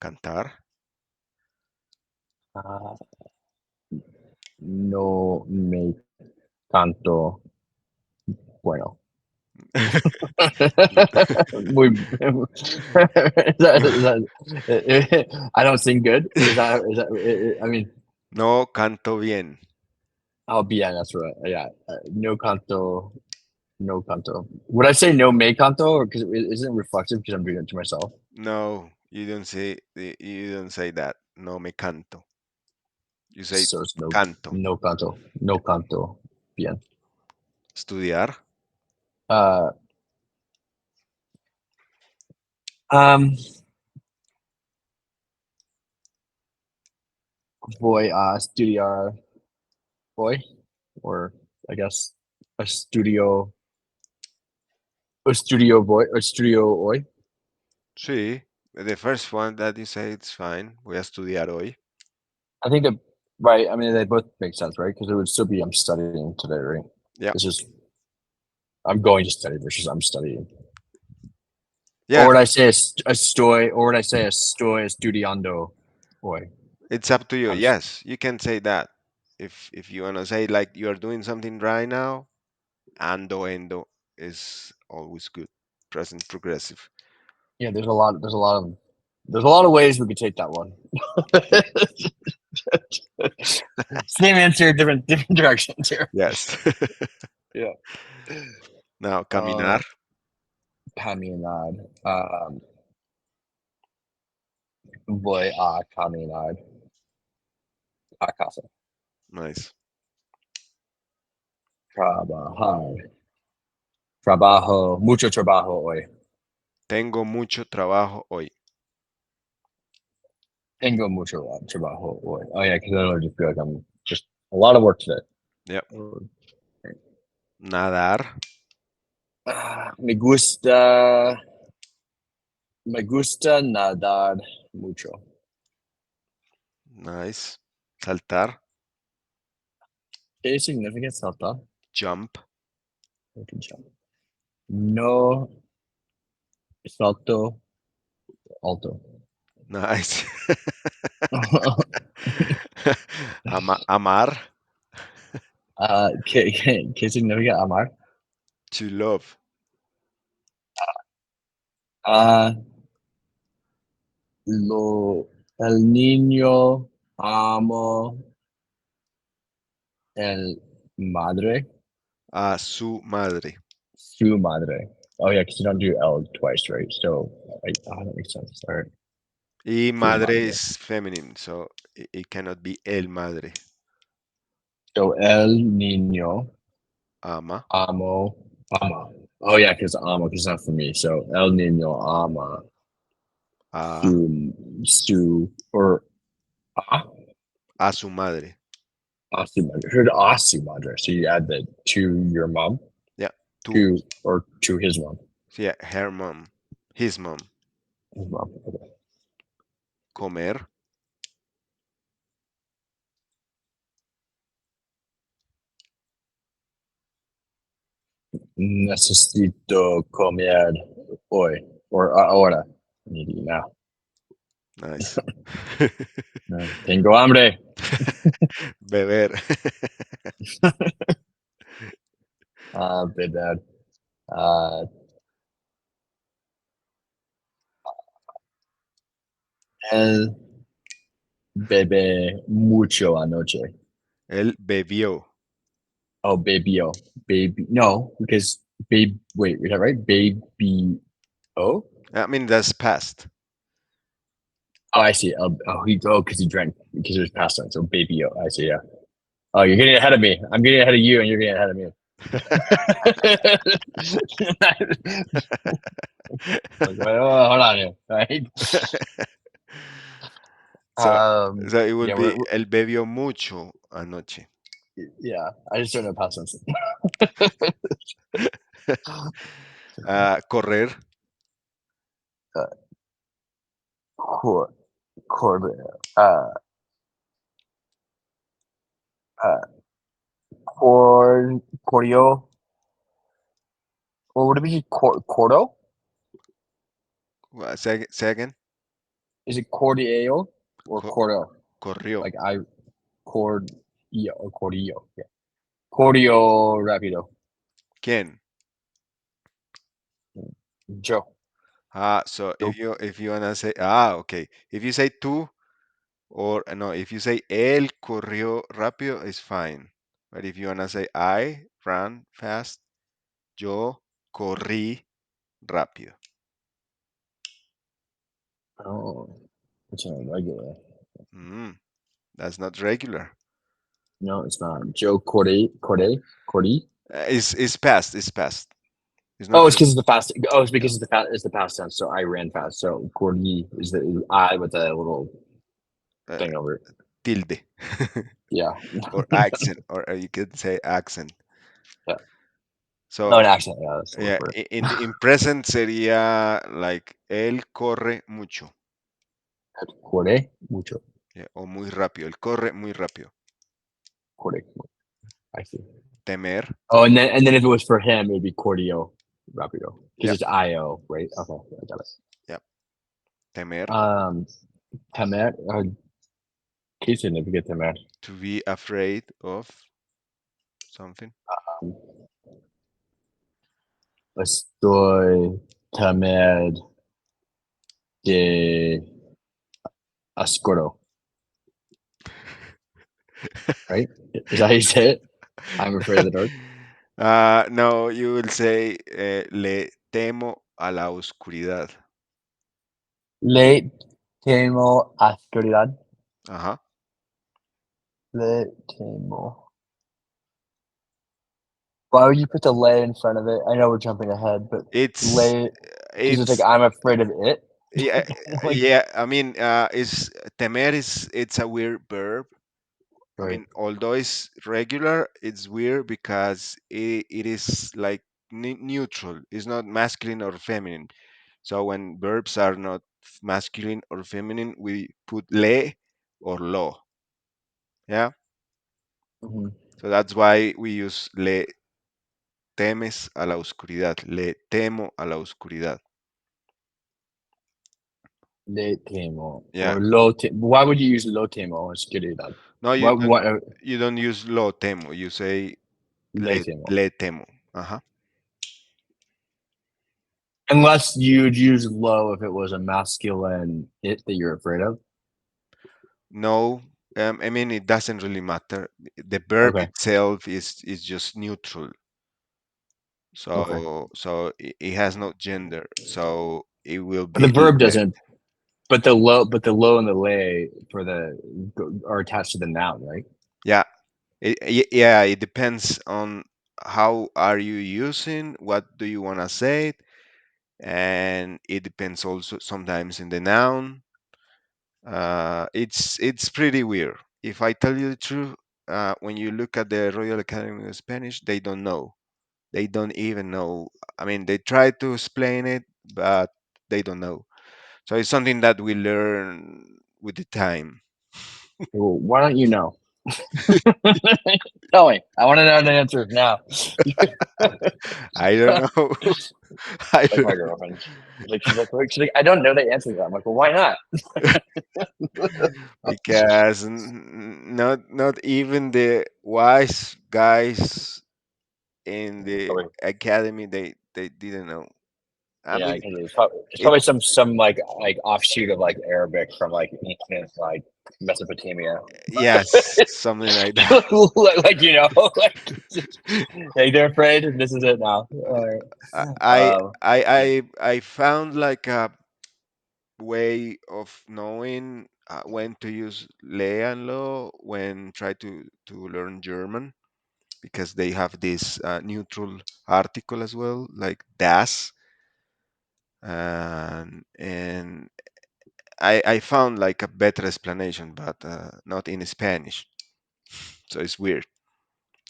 Cantar. Uh, no me canto bueno. Muy, I don't sing good. Is that, I mean, No canto bien. oh, bien, that's right. Yeah. No canto, no canto. Would I say no me canto or because it isn't reflexive because I'm doing it to myself? No, you don't say that. No me canto. You say So it's canto. no canto, bien. Estudiar. Uh, um, voy a estudiar hoy, or I guess a studio, a studio hoy. Sí. The first one that you say it's fine. Voy a estudiar hoy. I think that right. I mean, they both make sense, right? Because it would still be I'm studying today, right? Yeah. It's just I'm going to study versus I'm studying. Or Yeah. would I say estoy, or would I say estoy estudiando hoy? It's up to you. I'm s- Yes, you can say that. if you wanna say like you are doing something right now, endo is always good. Present progressive. Yeah, there's a lot of ways we could take that one. Y- Same answer, different directions here. Yes. Yeah. Now Uh, caminar. caminhar. Voy a caminar a casa. Nice. Trabajar. Trabajo. Mucho trabajo hoy. Tengo mucho trabajo hoy. Tengo mucho trabajo hoy. Oh yeah, because I just feel like I'm just a lot of work today. Yep. Uh, Nadar. Me gusta. Me gusta nadar mucho. Nice. Saltar. ¿Qué significa saltar? Jump. No salto alto. Nice. Amar. ¿Qué significa amar? To love. Ah, el niño amo el madre, A su madre. su madre. Oh yeah, because you don't do L twice, right? So that makes sense. All right, Y su madre madre. is feminine, so it cannot be el madre. So el niño Ama amo ama. Oh yeah, because amo, because not for me. So el niño ama a, su or ah, a su madre. Asu madre. Heard Asu madre. So you add the to your mom, Yeah, tu. to or to his mom. Yeah, her mom, his mom. His mom. Okay. Comer. Necesito comer hoy or ahora. I need to eat now. Nice. Tengo hambre. Beber. Bad. Uh, él bebe mucho anoche. Él bebió. Oh, babyo. Baby. No, because babe. Wait, is that right? Baby. Oh, I mean, that's past. oh, I see. Because he drank because it was past time. So baby. Oh, I see. Yeah. Oh, you're getting ahead of me. I'm getting ahead of you, and you're getting ahead of me. Like, wait, oh, hold on here, right? so, so it will Yeah, be él bebió mucho anoche. yeah. I just don't know past tense. Correr. Uh, Cor, cor, uh, uh, cordio, or would it be cordo? Say again. Is it cordio or Co- cordo? corrió. Like I cordio or cordio? Yeah, cordio rapido. ¿Quién? Joe. So Joe. if you wanna say okay. If you say tú or no, if you say él corrió rápido, it's fine. But if you wanna say I ran fast, yo corrí rápido. Oh, it's not regular. Mm, that's not regular. No, it's not. Joe Cordy. It's past. It's past. It's not Oh, it's because it's the fast. Oh, it's because it's the past tense. So I ran fast. So Cordy is the I with the little uh, thing over it. tilde Yeah. or accent, or you could say accent. Yeah. Oh, So an accent. Yeah, that's the word yeah, for it. in present sería like él corre mucho, Cordy, mucho. yeah, o muy rápido. Él corre muy rápido. Cordy. I see. Temer, Oh, and then if it was for him, it'd be Cordio Rapido because yep, it's IO, right? Okay, I got it. yep. Temer, Um, Temer, Qué significa temer? To be afraid of something. Estoy temer de oscuro, right? Is that how you say it? I'm afraid of the dark. No, you will say le temo a la oscuridad. Le temo oscuridad. Uh-huh. Le temo. Why would you put the lay in front of it? I know we're jumping ahead, but It's lay because it's like it's I'm afraid of it. yeah, Like yeah. I mean, is temer is it's a weird verb. I right. mean, although it's regular, it's weird because it is like neutral. It's not masculine or feminine. So when verbs are not masculine or feminine, we put le or lo. Yeah. Mhm. So that's why we use le temes a la oscuridad. Le temo a la oscuridad. Le temo Yeah. or lo te. Why would you use lo temo oscuridad? No, you What don't. what You don't use lo temo. You say le temo? le temo. Uh-huh. Unless you'd use lo if it was a masculine it that you're afraid of. No, I mean it doesn't really matter. The verb Okay. itself is just neutral. Okay. So it has no gender. So it will But the be verb doesn't. But the lo and the lay for the are attached to the noun, right? yeah. Yeah, it depends on how are you using, what do you want to say, and it depends also sometimes in the noun. It's pretty weird. If I tell you the truth, when you look at the Royal Academy of Spanish, they don't know. They don't even know. I mean, they try to explain it, but they don't know. So it's something that we learn with the time. Well, why don't you know? Tell me. I want to know the answer now. I don't know. I Like don't my girlfriend. She's like, I don't know the answer to that. I'm like, well, why not? because not even the wise guys in the Probably, academy they didn't know. I yeah, mean, because it's probably it some like offshoot of like Arabic from like ancient like Mesopotamia. yes, something like that. Like like, like they're afraid. This is it now. All right. I I Yeah. I found like a way of knowing when to use le and lo when try to learn German because they have this neutral article as well, like das, and I found like a better explanation, but not in Spanish. So it's weird.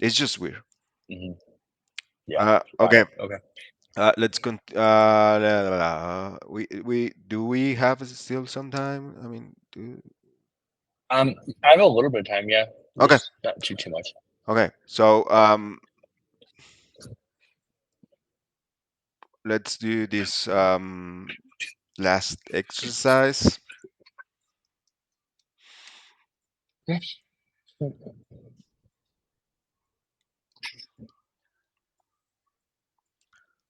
It's just weird. Hmm. Yeah. Got Okay, it. Okay. let's we do we have still some time? I mean, I have a little bit of time. Yeah, okay, just not too much. okay. So let's do this last exercise. Yes.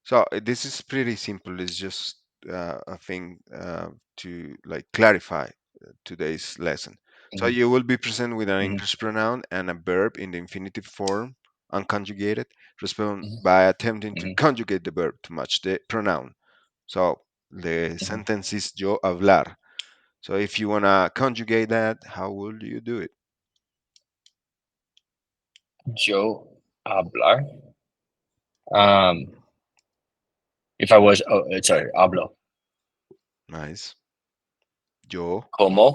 So this is pretty simple. It's just a thing to like clarify today's lesson. So Hmm. you will be present with an Hmm. English pronoun and a verb in the infinitive form, unconjugated. Respond Hmm. by attempting to Hmm. conjugate the verb to match the pronoun. So the Hmm. sentence is yo hablar. So if you wanna conjugate that, how will you do it? Yo hablar. Um, if I was, sorry, hablo. Nice. Yo, Como.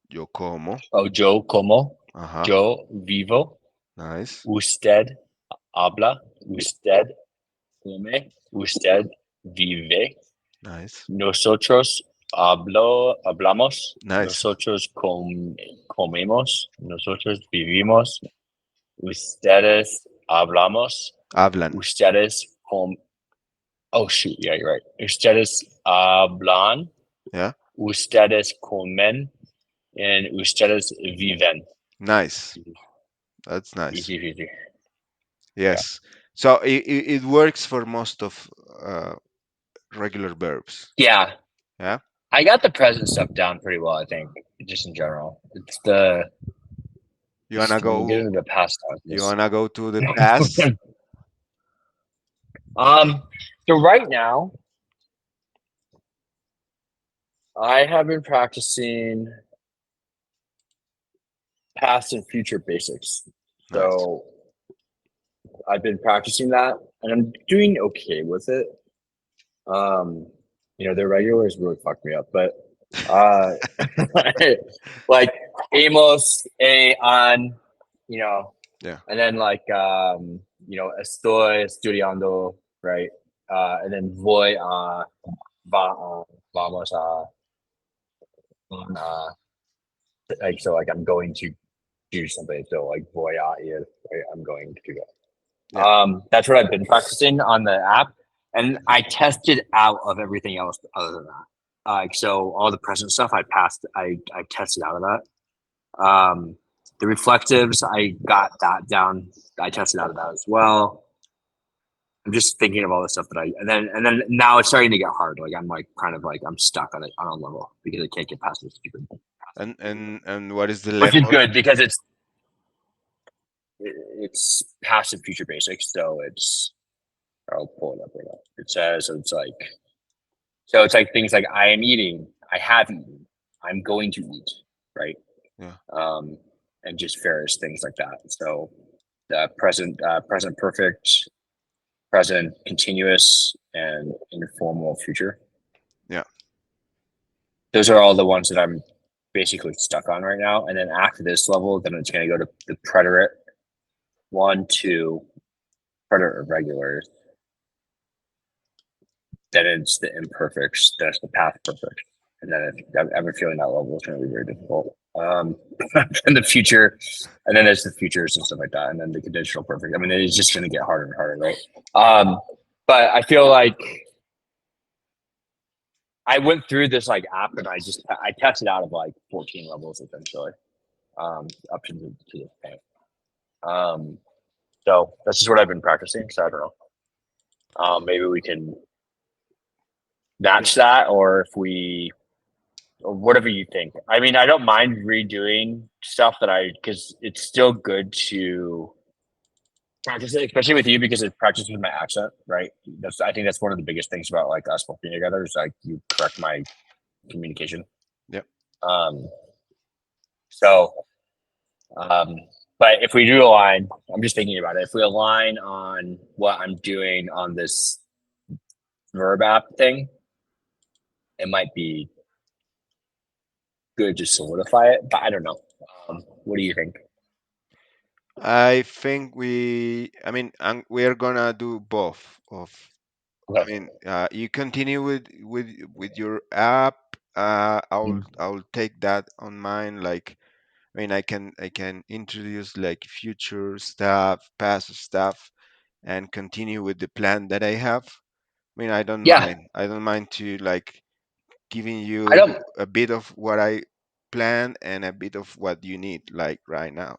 yo como. Oh, yo como. Ajá. Yo vivo. Nice. Usted habla. Usted come. Usted vive. Nice. Nosotros hablamos. Nice. Nosotros comemos. Nosotros vivimos. Ustedes hablamos. Hablan. Ustedes Oh shoot, yeah, you're right. Ustedes hablan. Yeah. Ustedes comen. and ustedes viven. Nice. That's nice. Easy peasy. Yeah. Yes. So it works for most of regular verbs. Yeah. Yeah. I got the present stuff down pretty well, I think, just in general. It's the You just wanna when you get go? into the past You tense. wanna go to the past? um so right now I have been practicing past and future basics. Nice. So I've been practicing that and I'm doing okay with it. Um, the regulars really fucked me up, but uh like Amos, A on, you know, Yeah. and then like estoy estudiando, right? And then voy vamos like so like I'm going to do something. So like voy a ir, right? I'm going to go. Yeah. That's what I've been practicing on the app, and I tested out of everything else other than that. Like so, all the present stuff I passed. I tested out of that. The reflectives I got that down. I tested out of that as well. I'm just thinking of all the stuff that and then now it's starting to get hard. Like I'm like kind of like I'm stuck on it on a level because I can't get past this stupid. And what is the Which is level? good because it's passive future basics, so it's I'll pull it up right now. It says it's like things like I am eating, I have eaten, I'm going to eat, right? Yeah. Um, and just various things like that. So the present perfect, present continuous, and informal future. Yeah. Those are all the ones that I'm basically stuck on right now. And then after this level, then it's going to go to the preterite one, two, preterite regulars. Then it's the imperfects. Then it's the past perfect. And then I have a feeling that level is going to be very difficult. And the future, and then there's the futures and stuff like that, and then the conditional perfect. I mean, it's just going to get harder and harder, right? Um, but I feel like I went through this like app and I tested out of like 14 levels essentially, up to this point. Um, so that's just what I've been practicing. So I don't know. Maybe we can Yeah. match that, or if we or whatever you think. I mean, I don't mind redoing stuff because it's still good to practice it, especially with you because it practices my accent, right? I think that's one of the biggest things about like us working together is like you correct my communication. Yeah. Um, so, um, but if we do align, I'm just thinking about it. If we align on what I'm doing on this verb app thing, it might be good to solidify it, but I don't know. What do you think? I think I mean, we are gonna do both of. I Okay. mean, you continue with your app. Mm. I'll take that on mine. Like, I mean, I can introduce like future stuff, past stuff, and continue with the plan that I have. I mean, I don't Yeah, mind. I don't mind to like giving I you don't. a bit of what I plan and a bit of what you need, like right now.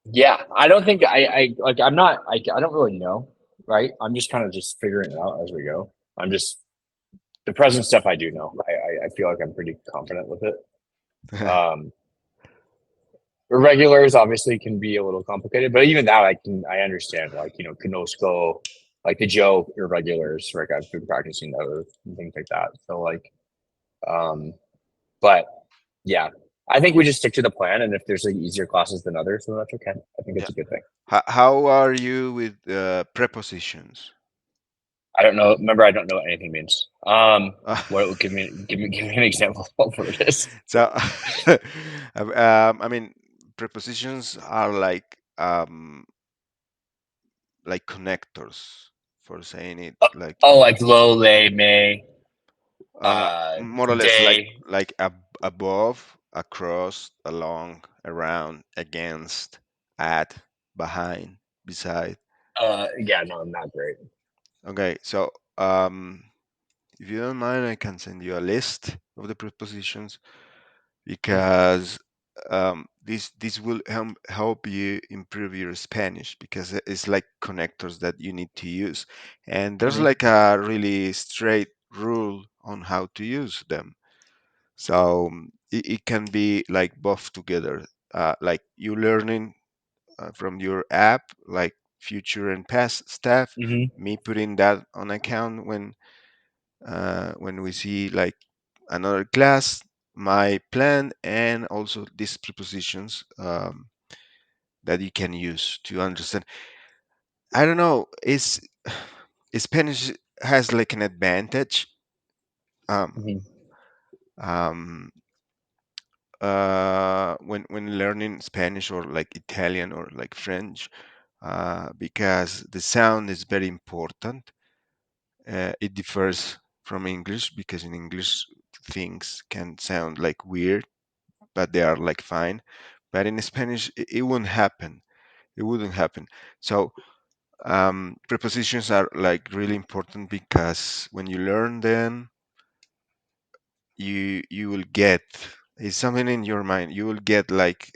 Yeah, I don't think I like. I'm not. I don't really know. Right. I'm just kind of just figuring it out as we go. I'm just the present stuff I do know. I feel like I'm pretty confident with it. Um, Irregulars obviously can be a little complicated, but even that I understand. Like Knosco, like the Joe irregulars. Like I've been practicing those and things like that. So like, um, but yeah, I think we just stick to the plan, and if there's like easier classes than others, then that's okay. I think Yeah. it's a good thing. How are you with prepositions? I don't know. Remember, I don't know what anything means. What? Give me an example of what it is. So, I mean, prepositions are like connectors for saying it like Oh, like low, lay, may, more or less like day. above, across, along, around, against, at, behind, beside. Yeah, no, not great. Okay, so if you don't mind, I can send you a list of the prepositions. because this will help you improve your Spanish because it's like connectors that you need to use, and there's Mm-hmm. like a really straight rule on how to use them. So it can be like both together, like you learning from your app, like future and past stuff. Mm-hmm. Me putting that on account when we see like another class, my plan, and also these prepositions that you can use to understand. I don't know. Is Spanish has like an advantage um, Mm-hmm. um, when learning Spanish or like Italian or like French, because the sound is very important. It differs from English because in English things can sound like weird, but they are like fine. But in Spanish, it wouldn't happen. It wouldn't happen. So prepositions are like really important because when you learn them, you will get it's something in your mind. You will get like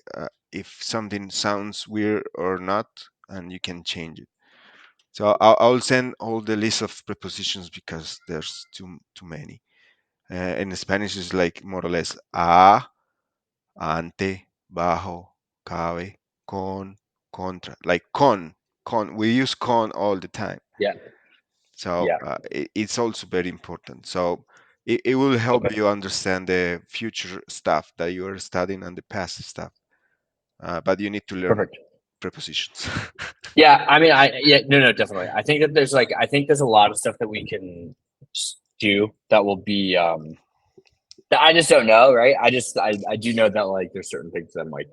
if something sounds weird or not, and you can change it. So I'll send all the list of prepositions because there's too many. In Spanish, it's like more or less a, ante, bajo, cabe, con, contra. Like con. We use con all the time. Yeah. So Yeah. it's also very important. So it will help Okay. you understand the future stuff that you are studying and the past stuff. But you need to learn Perfect. prepositions. Yeah. I mean, yeah, no, definitely. I think that I think there's a lot of stuff that we can do that will be, that I just don't know, right? I do know that like there's certain things that I'm like,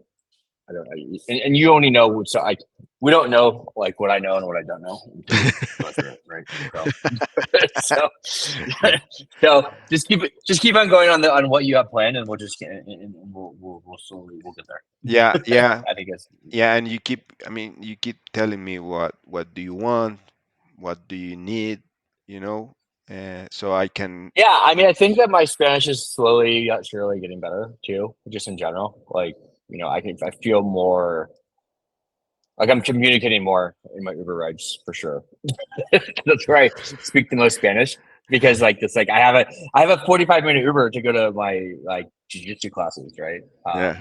I don't know, and you only know, so I we don't know like what I know and what I don't know until we go through it, right? So, so, Yeah, so just keep on going on what you have planned, and we'll just get, and we'll slowly we'll get yeah, there. yeah, I think it's yeah. And you keep telling me what do you want, what do you need, you know, so I can. yeah. I mean, I think that my Spanish is slowly, surely getting better too, just in general. Like I feel more like I'm communicating more in my Uber rides for sure. That's where I speak the most Spanish because like it's like I have a 45-minute Uber to go to my like jiu-jitsu classes, right? Yeah,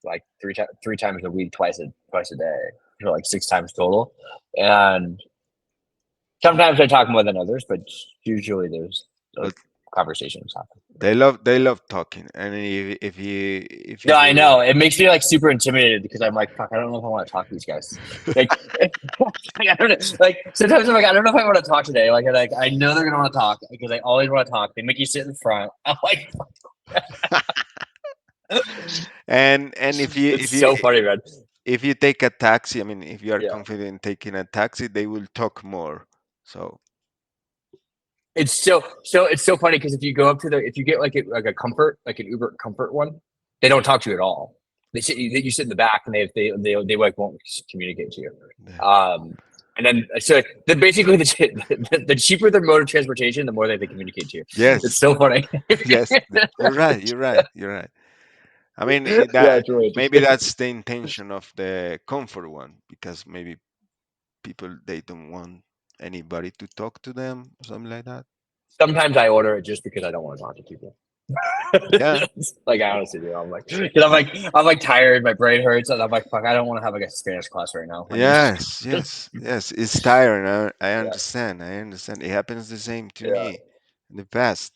Like three times a week, twice a day, like six times total. And sometimes I talk more than others, but usually there's but conversations happen. Right? they love talking, and if No, you I will. know. It makes me like super intimidated because I'm like, fuck, I don't know if I want to talk to these guys. Like, like I don't know. Like sometimes I'm like, I don't know if I want to talk today. Like I know they're gonna want to talk because I always want to talk. They make you sit in front. I'm like, And if you it's so funny, man. if you take a taxi, I mean, if you are Yeah. confident in taking a taxi, they will talk more. So It's it's so funny because if you get like a comfort like an Uber comfort one, they don't talk to you at all. You sit in the back and they like won't communicate to you. yeah. And then basically the cheaper the mode of transportation, the more they communicate to you. It's Yes, so funny. yes, you're right. You're right. You're right. I mean, Yeah, that it's really maybe interesting. that's the intention of the comfort one because maybe people they don't want anybody to talk to them or something like that. Sometimes I order it just because I don't want to talk to people. Yeah. Like I honestly do. I'm like, because I'm like tired. My brain hurts, and I'm like, fuck, I don't want to have like a Spanish class right now. I need Yes, to. yes, yes. It's tiring. I Yeah, understand. I understand. It happens the same to yeah, me in the past.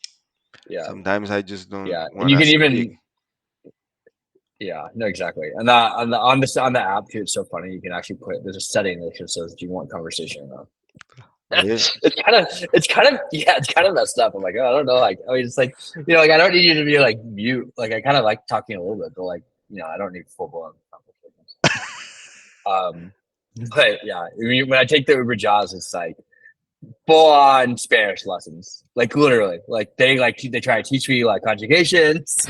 yeah, Sometimes I just don't yeah. And want you to can speak. even, yeah, no, exactly. And on the app too, it's so funny. You can actually there's a setting that just says, "Do you want conversation or not?" Really? It's kind of messed up. I'm like, oh, I don't know. Like, I mean, it's like, like I don't need you to be like mute. Like, I kind of like talking a little bit, but like, I don't need full blown conversations. But yeah, I mean, when I take the Uber jobs, it's like full on Spanish lessons. Like literally, like they try to teach me like conjugations,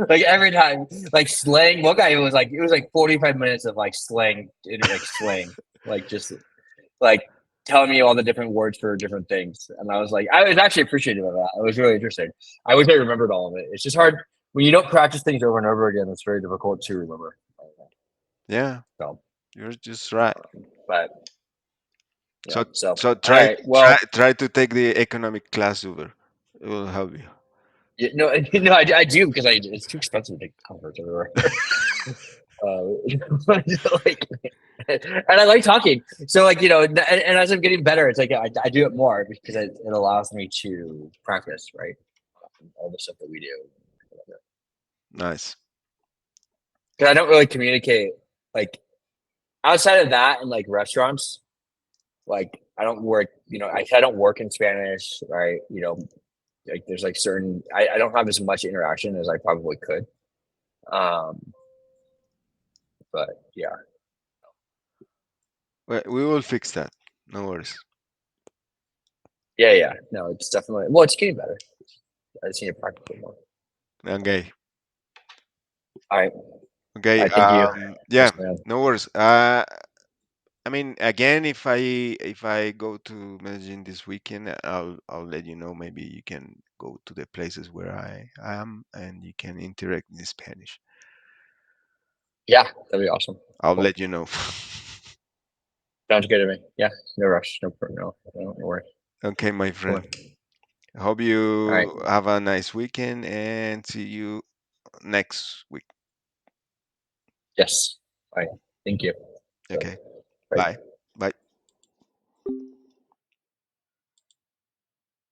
like every time, like slang. One guy it was like 45 minutes of like slang, like slang, like just like. telling me all the different words for different things. And I was like, I was actually appreciative of that. It was really interesting. I wish I remembered all of it. It's just hard when you don't practice things over and over again. It's very difficult to remember. Yeah, So, you're just right. but yeah. So So, so all try right. try Well, try to take the economic class Uber. It will help you. no, no, I do because it's too expensive to take converts everywhere. Like, and I like talking. So, like, and as I'm getting better, it's like I do it more because it allows me to practice, right? All the stuff that we do. Nice. Because I don't really communicate like outside of that and like restaurants. Like I don't work, I don't work in Spanish, right? Like there's like certain I don't have as much interaction as I probably could. Um, but yeah, We will fix that. No worries. yeah. No, it's definitely it's getting better. I just need to practice it more. Okay. All right, all Okay. right. Thank you. Yeah. Thanks, man. No worries. I mean, again, if I go to Medellin this weekend, I'll let you know. Maybe you can go to the places where I am, and you can interact in Spanish. Yeah, that'd be awesome. I'll Cool. let you know. Sounds good to me. Yeah, no rush, no worry. Okay, my Cool. friend. I hope All right. you have a nice weekend and see you next week. Yes. All right. Thank you. So, Okay. bye. Bye.